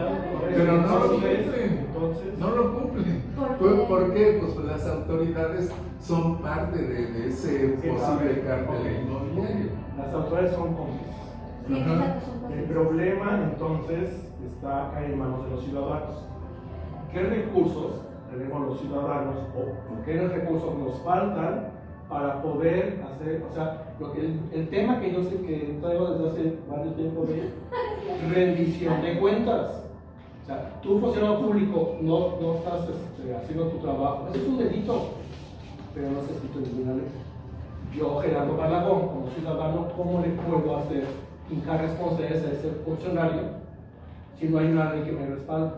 pero no lo cumplen. Entonces, No lo cumplen. ¿Por qué? Pues las autoridades son parte de ese posible cártel inmobiliario. las autoridades son cómplices. Sí, Ajá. exacto, son cosas. El problema entonces está acá en manos de los ciudadanos. ¿Qué recursos tenemos los ciudadanos o qué recursos nos faltan para poder hacer, o sea, el tema que yo sé que traigo desde hace varios tiempos de rendición de cuentas? O sea, tú, funcionario público, no estás haciendo tu trabajo. Eso es un delito, pero no está escrito en ninguna ley. Yo, Gerardo Balagón, como ciudadano, ¿cómo le puedo hacer hincar responsabilidades a ese funcionario si no hay una ley que me respalde?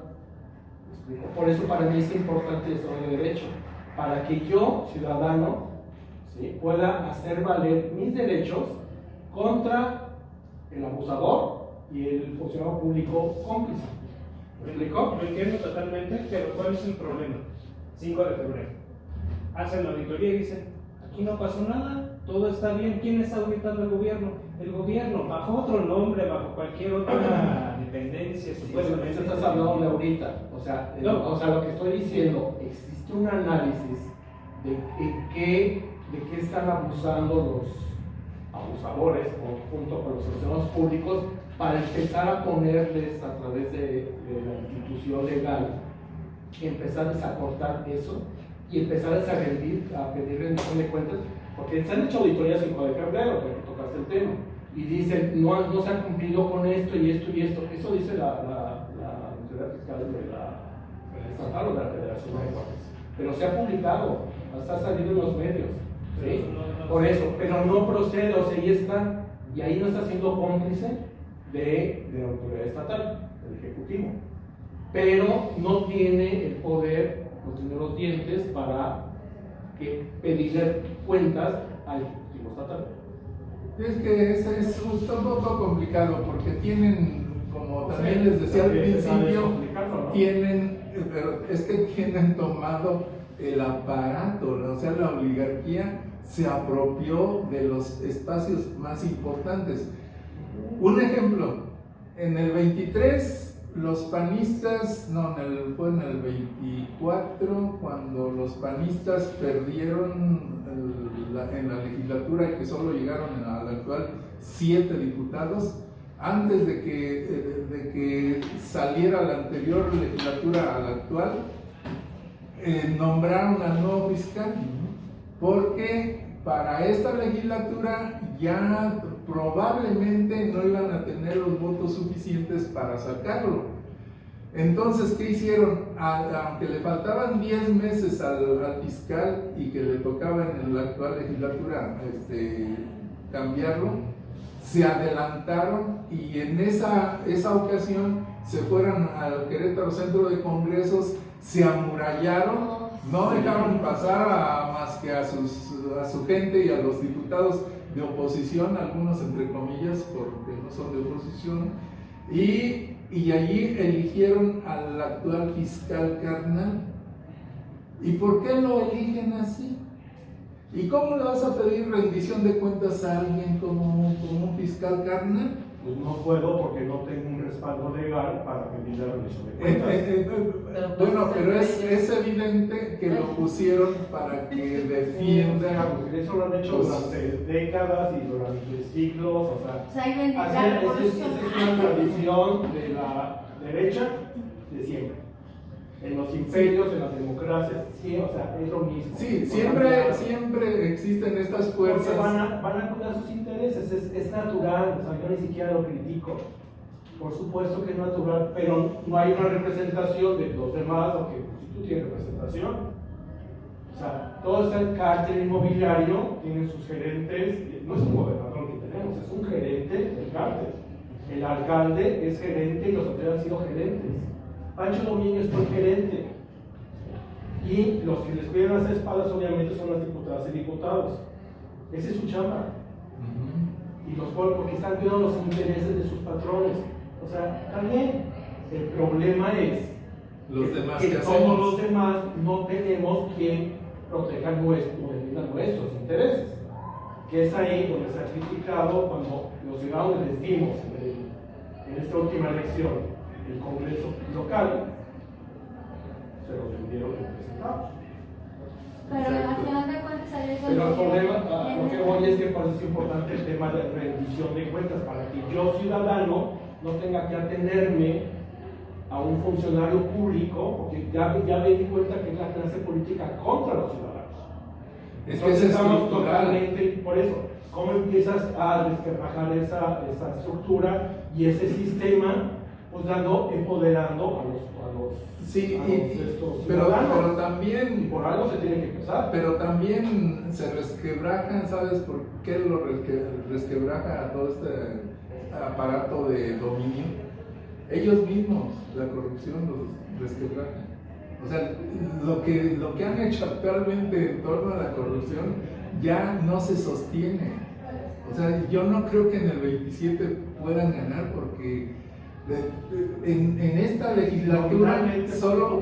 ¿Me explico? Por eso para mí es importante el Estado de Derecho, para que yo, ciudadano, ¿sí?, pueda hacer valer mis derechos contra el abusador y el funcionario público cómplice. ¿Me explico? Lo entiendo totalmente, pero ¿cuál es el problema? 5 de febrero. Hacen la auditoría y dicen, aquí no pasó nada, todo está bien. ¿Quién está auditando al gobierno? El gobierno, bajo otro nombre, bajo cualquier otra dependencia, supuestamente. Eso estás hablando de ahorita. O sea, No. lo que estoy diciendo, existe un análisis de qué están abusando los abusadores junto con los funcionarios públicos para empezar a ponerles a través de la institución legal, empezarles a cortar eso y empezarles a pedir rendición de cuentas, porque se han hecho auditorías en 5 de febrero, que tocaste el tema, y dicen, no se ha cumplido con esto y esto y esto. Eso dice la autoridad fiscal de la estatal o de la Federación de Cuentas. Pero se ha publicado, hasta ha salido en los medios. ¿Sí? Por eso, pero no procede, o sea, ahí está, y ahí no está siendo cómplice de la autoridad estatal, del Ejecutivo, pero no tiene el poder, no tiene los dientes para pedirle cuentas al Ejecutivo estatal. Es que es justo un poco complicado porque tienen, como también les decía al principio, pero es que tienen tomado el aparato, ¿no? O sea, la oligarquía se apropió de los espacios más importantes. Un ejemplo, en el 23 los panistas, fue en el 24 cuando los panistas perdieron en la legislatura, que solo llegaron a la actual 7 diputados, antes de que saliera la anterior legislatura a la actual, nombraron al nuevo fiscal, porque para esta legislatura ya probablemente no iban a tener los votos suficientes para sacarlo. Entonces, ¿qué hicieron? Aunque le faltaban 10 meses al fiscal y que le tocaba en la actual legislatura cambiarlo, se adelantaron y en esa ocasión se fueron al Querétaro Centro de Congresos, se amurallaron, no dejaron pasar más que a su gente y a los diputados de oposición, algunos entre comillas porque no son de oposición, y allí eligieron al actual fiscal carnal. ¿Y por qué lo eligen así? ¿Y cómo le vas a pedir rendición de cuentas a alguien como un fiscal carnal? Pues no puedo porque no tengo un respaldo legal para pedir la rendición de cuentas. Bueno, pero es evidente que lo pusieron para que defienda. Eso lo han hecho durante décadas y durante siglos, o sea, hay esa es una tradición de la derecha de siempre. En los imperios, en las democracias, sí, o sea, es lo mismo. Sí, siempre existen estas fuerzas. Porque van a cuidar sus intereses, es natural, o sea, yo ni siquiera lo critico. Por supuesto que es natural, pero no hay una representación de los demás, aunque si tú tienes representación. O sea, todo este cártel inmobiliario tiene sus gerentes, no es un gobernador que tenemos, es un gerente del cártel. El alcalde es gerente y los otros han sido gerentes. Pancho Domínguez fue gerente. Y los que les cuidan las espaldas obviamente son las diputadas y diputados. Esa es su chamba. Y los pueblos, porque están cuidando los intereses de sus patrones. O sea, está bien. El problema es Los demás que que todos hacemos. los demás no tenemos quien proteja nuestros intereses. Que es ahí donde se ha criticado cuando los ciudadanos les dimos en esta última elección el Congreso local, se los vendieron representados. Pero al final de cuentas ahí es Pero el donde problema, a lo que voy es que por eso es importante el tema de rendición de cuentas, para que yo, ciudadano, no tenga que atenerme a un funcionario público, porque ya me di cuenta que es la clase política contra los ciudadanos. Es que Entonces es estamos estructural. totalmente, por eso, ¿cómo empiezas a resquebrajar esa estructura y ese sistema, pues empoderando a los Sí, estos pero ciudadanos? Y también, por algo se tiene que empezar. pero también se resquebrajan, ¿sabes por qué lo resquebraja a todo este aparato de dominio? Ellos mismos, la corrupción los resquebraja. O sea, lo que han hecho actualmente en torno a la corrupción ya no se sostiene. O sea, yo no creo que en el 27 puedan ganar porque en esta legislatura solo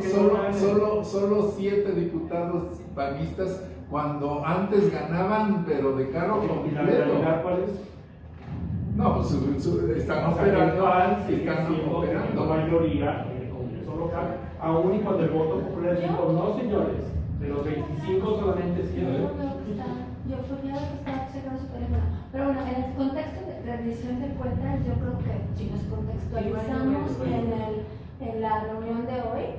7 diputados panistas, cuando antes ganaban, pero de carro ¿Y la completo. realidad cuál es? No, pues están O sea, que el operando, PAN sigue están siendo la operando. mayoría en el Congreso local, aún y cuando el voto popular dijo, no señores, de los 25 solamente 7. Yo creo que está checando su teléfono. Pero bueno, en el contexto de rendición de cuentas, yo creo que si nos contextualizamos en la reunión de hoy,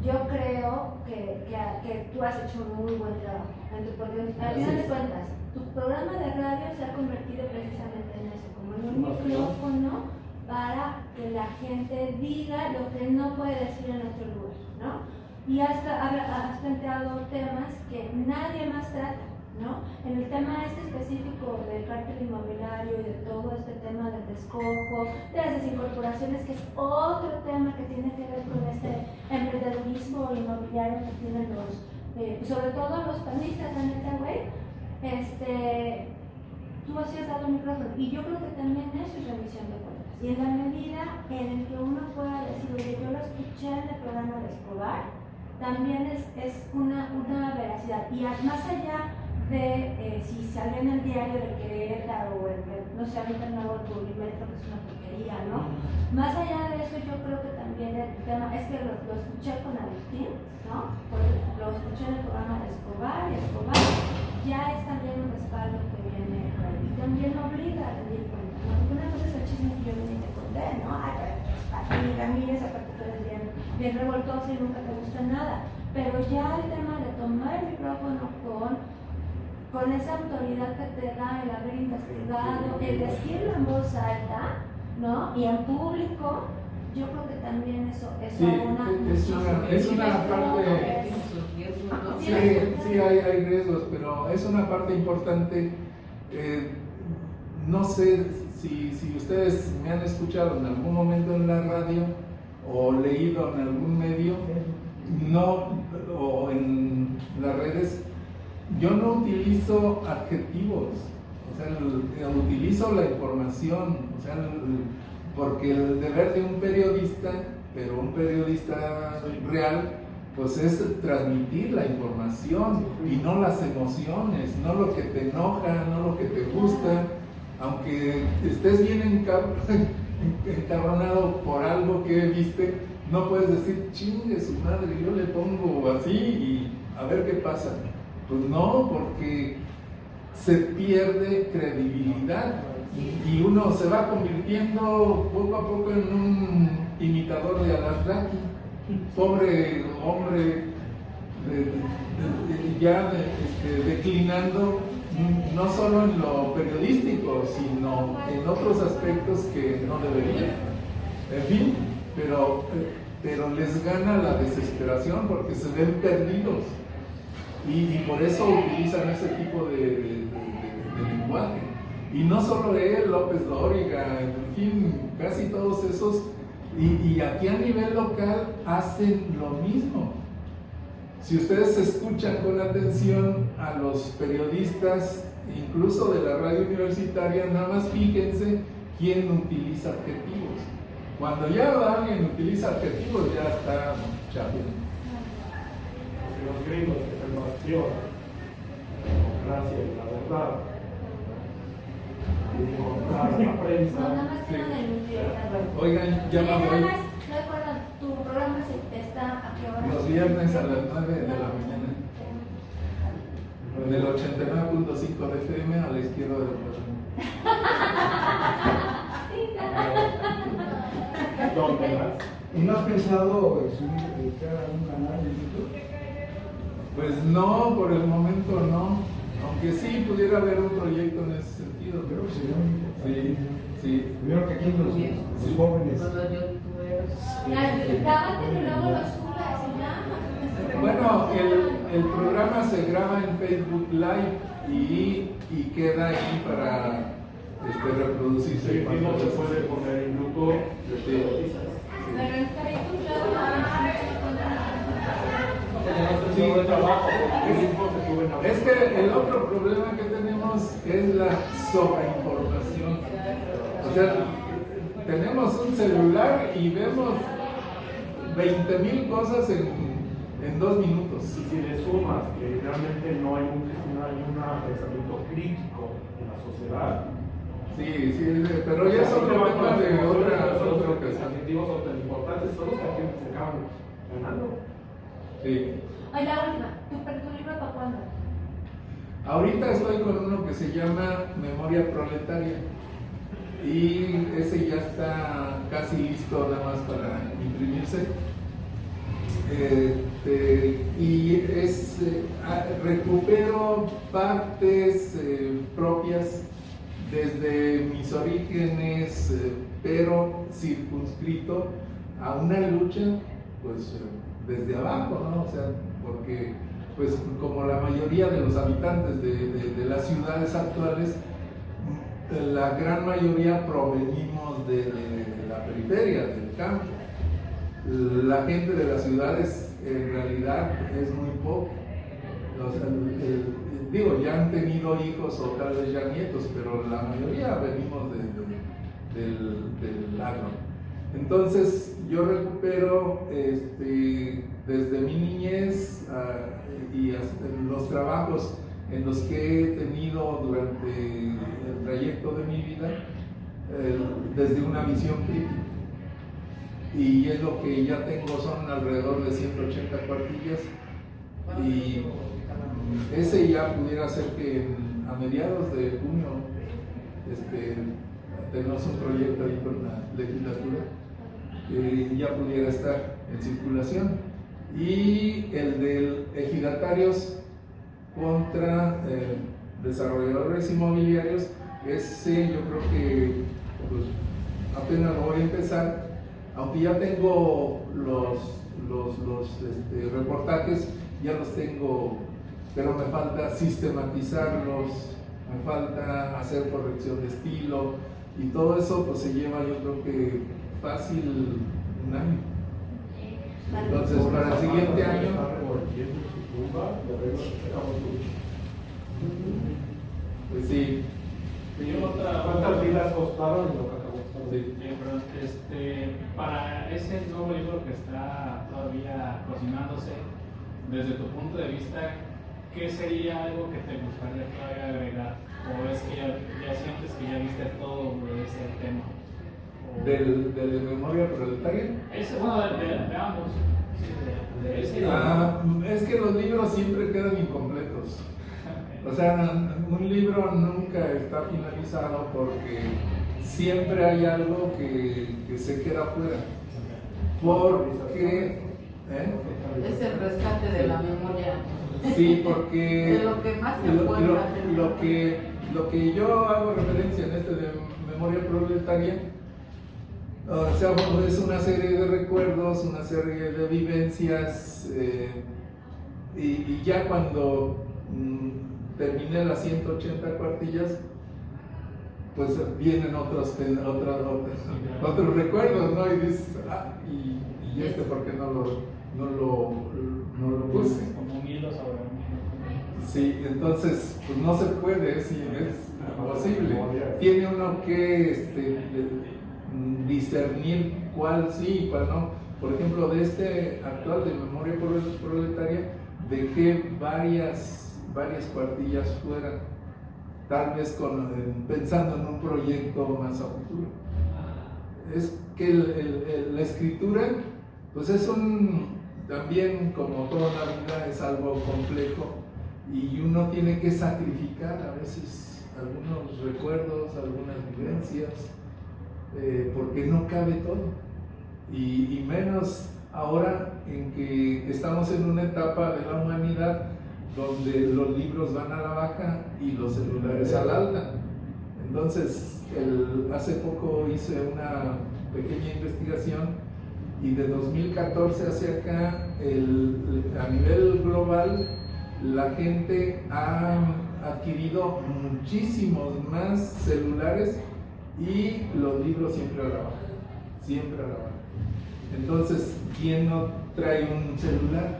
yo creo que tú has hecho un muy buen trabajo. Porque al final de cuentas, tu programa de radio se ha convertido precisamente en eso, como en un micrófono para que la gente diga lo que no puede decir en otro lugar, ¿no? Y has planteado temas que nadie más trata, ¿no? En el tema específico del cártel inmobiliario y de todo este tema del descojo, de las desincorporaciones, que es otro tema que tiene que ver con este emprendedurismo inmobiliario que tienen sobre todo los panistas, la neta, güey, tú así has dado micrófono, y yo creo que también eso es rendición de cuentas. Y en la medida en el que uno pueda decir, oye, yo lo escuché en el programa de Escobar, también es una veracidad. Y más allá de si salió en el diario de Querétaro o no sé, ahorita el nuevo Publimetro, que es una porquería, ¿no? Más allá de eso, yo creo que también el tema es que lo escuché con Agustín, ¿no? Lo escuché en el programa de Escobar, y Escobar ya es también un respaldo que viene por ahí. Y también obliga a rendir cuenta, ¿no? Porque una cosa es el chisme que yo venía y te conté, ¿no? Ay, pero Ramírez, aparte tú eres bien revoltoso y nunca te gusta nada. Pero ya el tema de tomar el micrófono con esa autoridad que te da el haber investigado, el decirlo en voz alta, ¿no? Y en público, yo creo que también eso Sí, es una parte. Sí, hay riesgos, pero es una parte importante. No sé si ustedes me han escuchado en algún momento en la radio o leído en algún medio, o en las redes. Yo no utilizo adjetivos, o sea, utilizo la información, o sea, porque el deber de un periodista, pero un periodista real, pues es transmitir la información y no las emociones, no lo que te enoja, no lo que te gusta, aunque estés bien encabronado por algo que viste, no puedes decir, chingue su madre, yo le pongo así y a ver qué pasa. Pues no, porque se pierde credibilidad y uno se va convirtiendo poco a poco en un imitador de Alasraqui, pobre hombre ya declinando no solo en lo periodístico, sino en otros aspectos que no debería. En fin, pero les gana la desesperación porque se ven perdidos. Y por eso utilizan ese tipo de lenguaje. Y no solo él, López Dóriga, en fin, casi todos esos. Y aquí a nivel local hacen lo mismo. Si ustedes escuchan con atención a los periodistas, incluso de la radio universitaria, nada más fíjense quién utiliza adjetivos. Cuando ya alguien utiliza adjetivos, ya está chato. Los gringos que se nos activan, democracia y la verdad, y encontrar la No, prensa. nada más quiero denunciar. Oigan, ya me Nada voy. más, recuerda, tu programa está a qué hora? Los viernes a las 9 de la mañana. En el 89.5 de FM a la izquierda del programa. ¿Dónde más? ¿Y no has pensado crear un canal de YouTube? Pues no, por el momento no. Aunque sí pudiera haber un proyecto en ese sentido. Creo que sería muy importante. Sí. Primero que aquí los jóvenes. Con los youtubers. Grábate y luego lo subas y ya. Bueno, el programa se graba en Facebook Live y queda ahí para reproducirse. Sí, no se puede poner en YouTube. Sí. Pero en Facebook luego Sí. De trabajo, porque mismo se suben a- Es que el otro problema que tenemos es la sobreinformación. O sea, tenemos un celular y vemos 20,000 cosas en 2 minutos. Y si le sumas que realmente no hay un pensamiento crítico en la sociedad, Sí, pero ya es otro tema de otra Los ocasión. adjetivos son tan importantes, son los que se acaban ganando. Sí. Ay, la última. ¿Tu libro para cuándo? Ahorita estoy con uno que se llama Memoria Proletaria y ese ya está casi listo nada más para imprimirse. Y recupero partes propias desde mis orígenes, pero circunscrito a una lucha, pues desde abajo, ¿no? O sea, porque pues como la mayoría de los habitantes de las ciudades actuales, la gran mayoría provenimos de la periferia, del campo. La gente de las ciudades en realidad es muy poco. O sea, digo, ya han tenido hijos o tal vez ya nietos, pero la mayoría venimos del agro. Entonces yo recupero desde mi niñez y hasta los trabajos en los que he tenido durante el trayecto de mi vida desde una visión crítica. Y es lo que ya tengo, son alrededor de 180 cuartillas y ese ya pudiera ser que a mediados de junio tenemos un proyecto ahí con la legislatura que ya pudiera estar en circulación. Y el del ejidatarios contra desarrolladores inmobiliarios, ese yo creo que pues, apenas lo voy a empezar, aunque ya tengo los reportajes, ya los tengo, pero me falta sistematizarlos, me falta hacer corrección de estilo y todo eso pues se lleva yo creo que fácil un año. Entonces para el siguiente año pues sí. ¿Cuántas vidas costaron lo que acabó? Sí. Perdón, para ese nuevo libro que está todavía cocinándose, desde tu punto de vista, ¿qué sería algo que te gustaría todavía agregar? ¿O es que ya sientes que ya viste todo de ese tema? ¿De memoria proletaria? Bueno, de ambos. Sí, de ese. Es que los libros siempre quedan incompletos. O sea, un libro nunca está finalizado porque siempre hay algo que se queda fuera. Porque... Es el rescate de la memoria. Sí, porque... De lo que más se acuerda. Lo que yo hago referencia en de memoria proletaria, o sea, es una serie de recuerdos, una serie de vivencias, y ya cuando terminé las 180 cuartillas, pues vienen otros recuerdos, ¿no? Y dices, y ¿por qué no lo puse? Como un hilo sobre un hilo. Sí, entonces, pues no se puede, es imposible. Tiene uno que discernir cuál sí y cuál no. Por ejemplo, de este actual de Memoria Proletaria, dejé varias cuartillas fuera, tal vez pensando en un proyecto más a futuro. Es que la escritura, pues es también como toda la vida, es algo complejo y uno tiene que sacrificar a veces algunos recuerdos, algunas vivencias, porque no cabe todo. Y menos ahora en que estamos en una etapa de la humanidad donde los libros van a la baja y los celulares a la alta. Entonces, hace poco hice una pequeña investigación y de 2014 hacia acá, a nivel global, la gente ha adquirido muchísimos más celulares y los libros siempre a la baja, siempre a la baja. Entonces, ¿quién no trae un celular?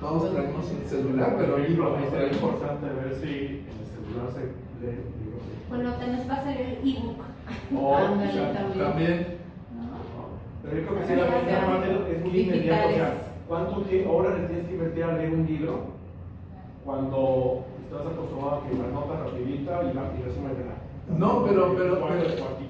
Todos traemos un celular, pero el libro no es trae. importante ver si en el celular se lee libros. Bueno, te nos pasa el ebook. Ándale, sea, También, pero yo creo que sí, la primera parte es muy inmediato. O sea, ¿cuánto horas le tienes que invertir a leer un libro cuando estás acostumbrado a que la nota rapidita y resumen de nada? no,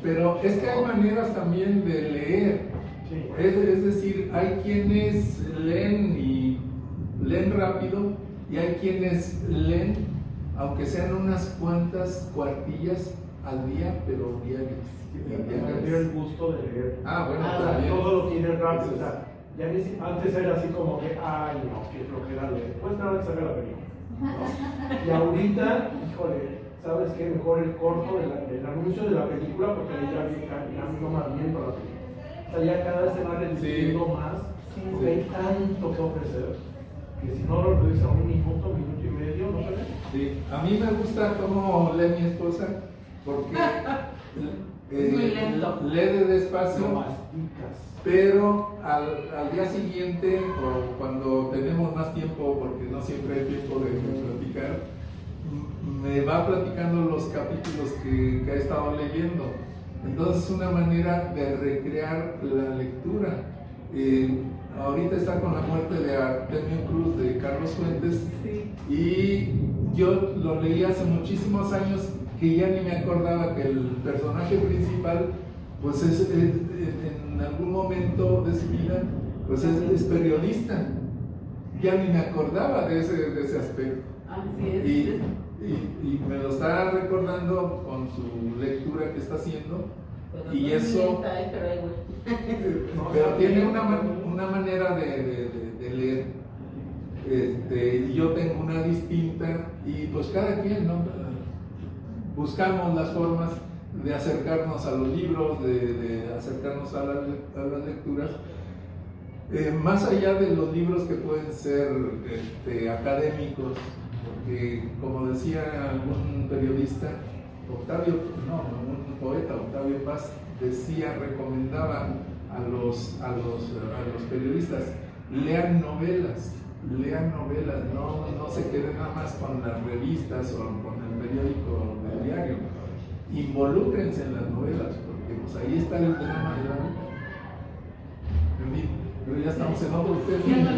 pero es que hay maneras también de leer. Sí. Es decir, hay quienes leen rápido y hay quienes leen, aunque sean unas cuantas cuartillas al día, pero diarias. Perdió el gusto de leer. Bueno, O sea, también. todo lo tiene rápido. O sea, ya antes era así como que, ay, no, qué flojera leer. Pues nada, que salga la película. ¿No? Y ahorita, híjole, ¿sabes qué? Mejor el corto del anuncio de la película, porque ahí ya no más viendo la película. O sea, ya cada vez se va reduciendo más, porque hay tanto que ofrecer, que si no lo reduces a un minuto y medio, no se ve. Sí, a mí me gusta cómo lee mi esposa, porque Muy lento. lee despacio, Lo masticas. pero al día siguiente, o cuando tenemos más tiempo, porque no siempre hay tiempo de platicar, me va platicando los capítulos que ha estado leyendo. Entonces es una manera de recrear la lectura. Ahorita está con la muerte de Artemio Cruz de Carlos Fuentes, y yo lo leí hace muchísimos años que ya ni me acordaba que el personaje principal pues en algún momento de su vida pues es periodista. Ya ni me acordaba de ese aspecto. Así es. Y me lo está recordando con su lectura que está haciendo. Pero Y no eso, mienta, pero ahí voy. pero tiene una manera de leer. Y yo tengo una distinta, y pues cada quien, ¿no? Buscamos las formas de acercarnos a los libros, de acercarnos a las lecturas, más allá de los libros que pueden ser académicos, porque como decía algún periodista, un poeta, Octavio Paz, recomendaba a los periodistas, lean novelas, no se queden nada más con las revistas o con el periódico del diario, involúcrense en las novelas, porque pues ahí está el drama de la vida. En fin, pero ya estamos en otro tema.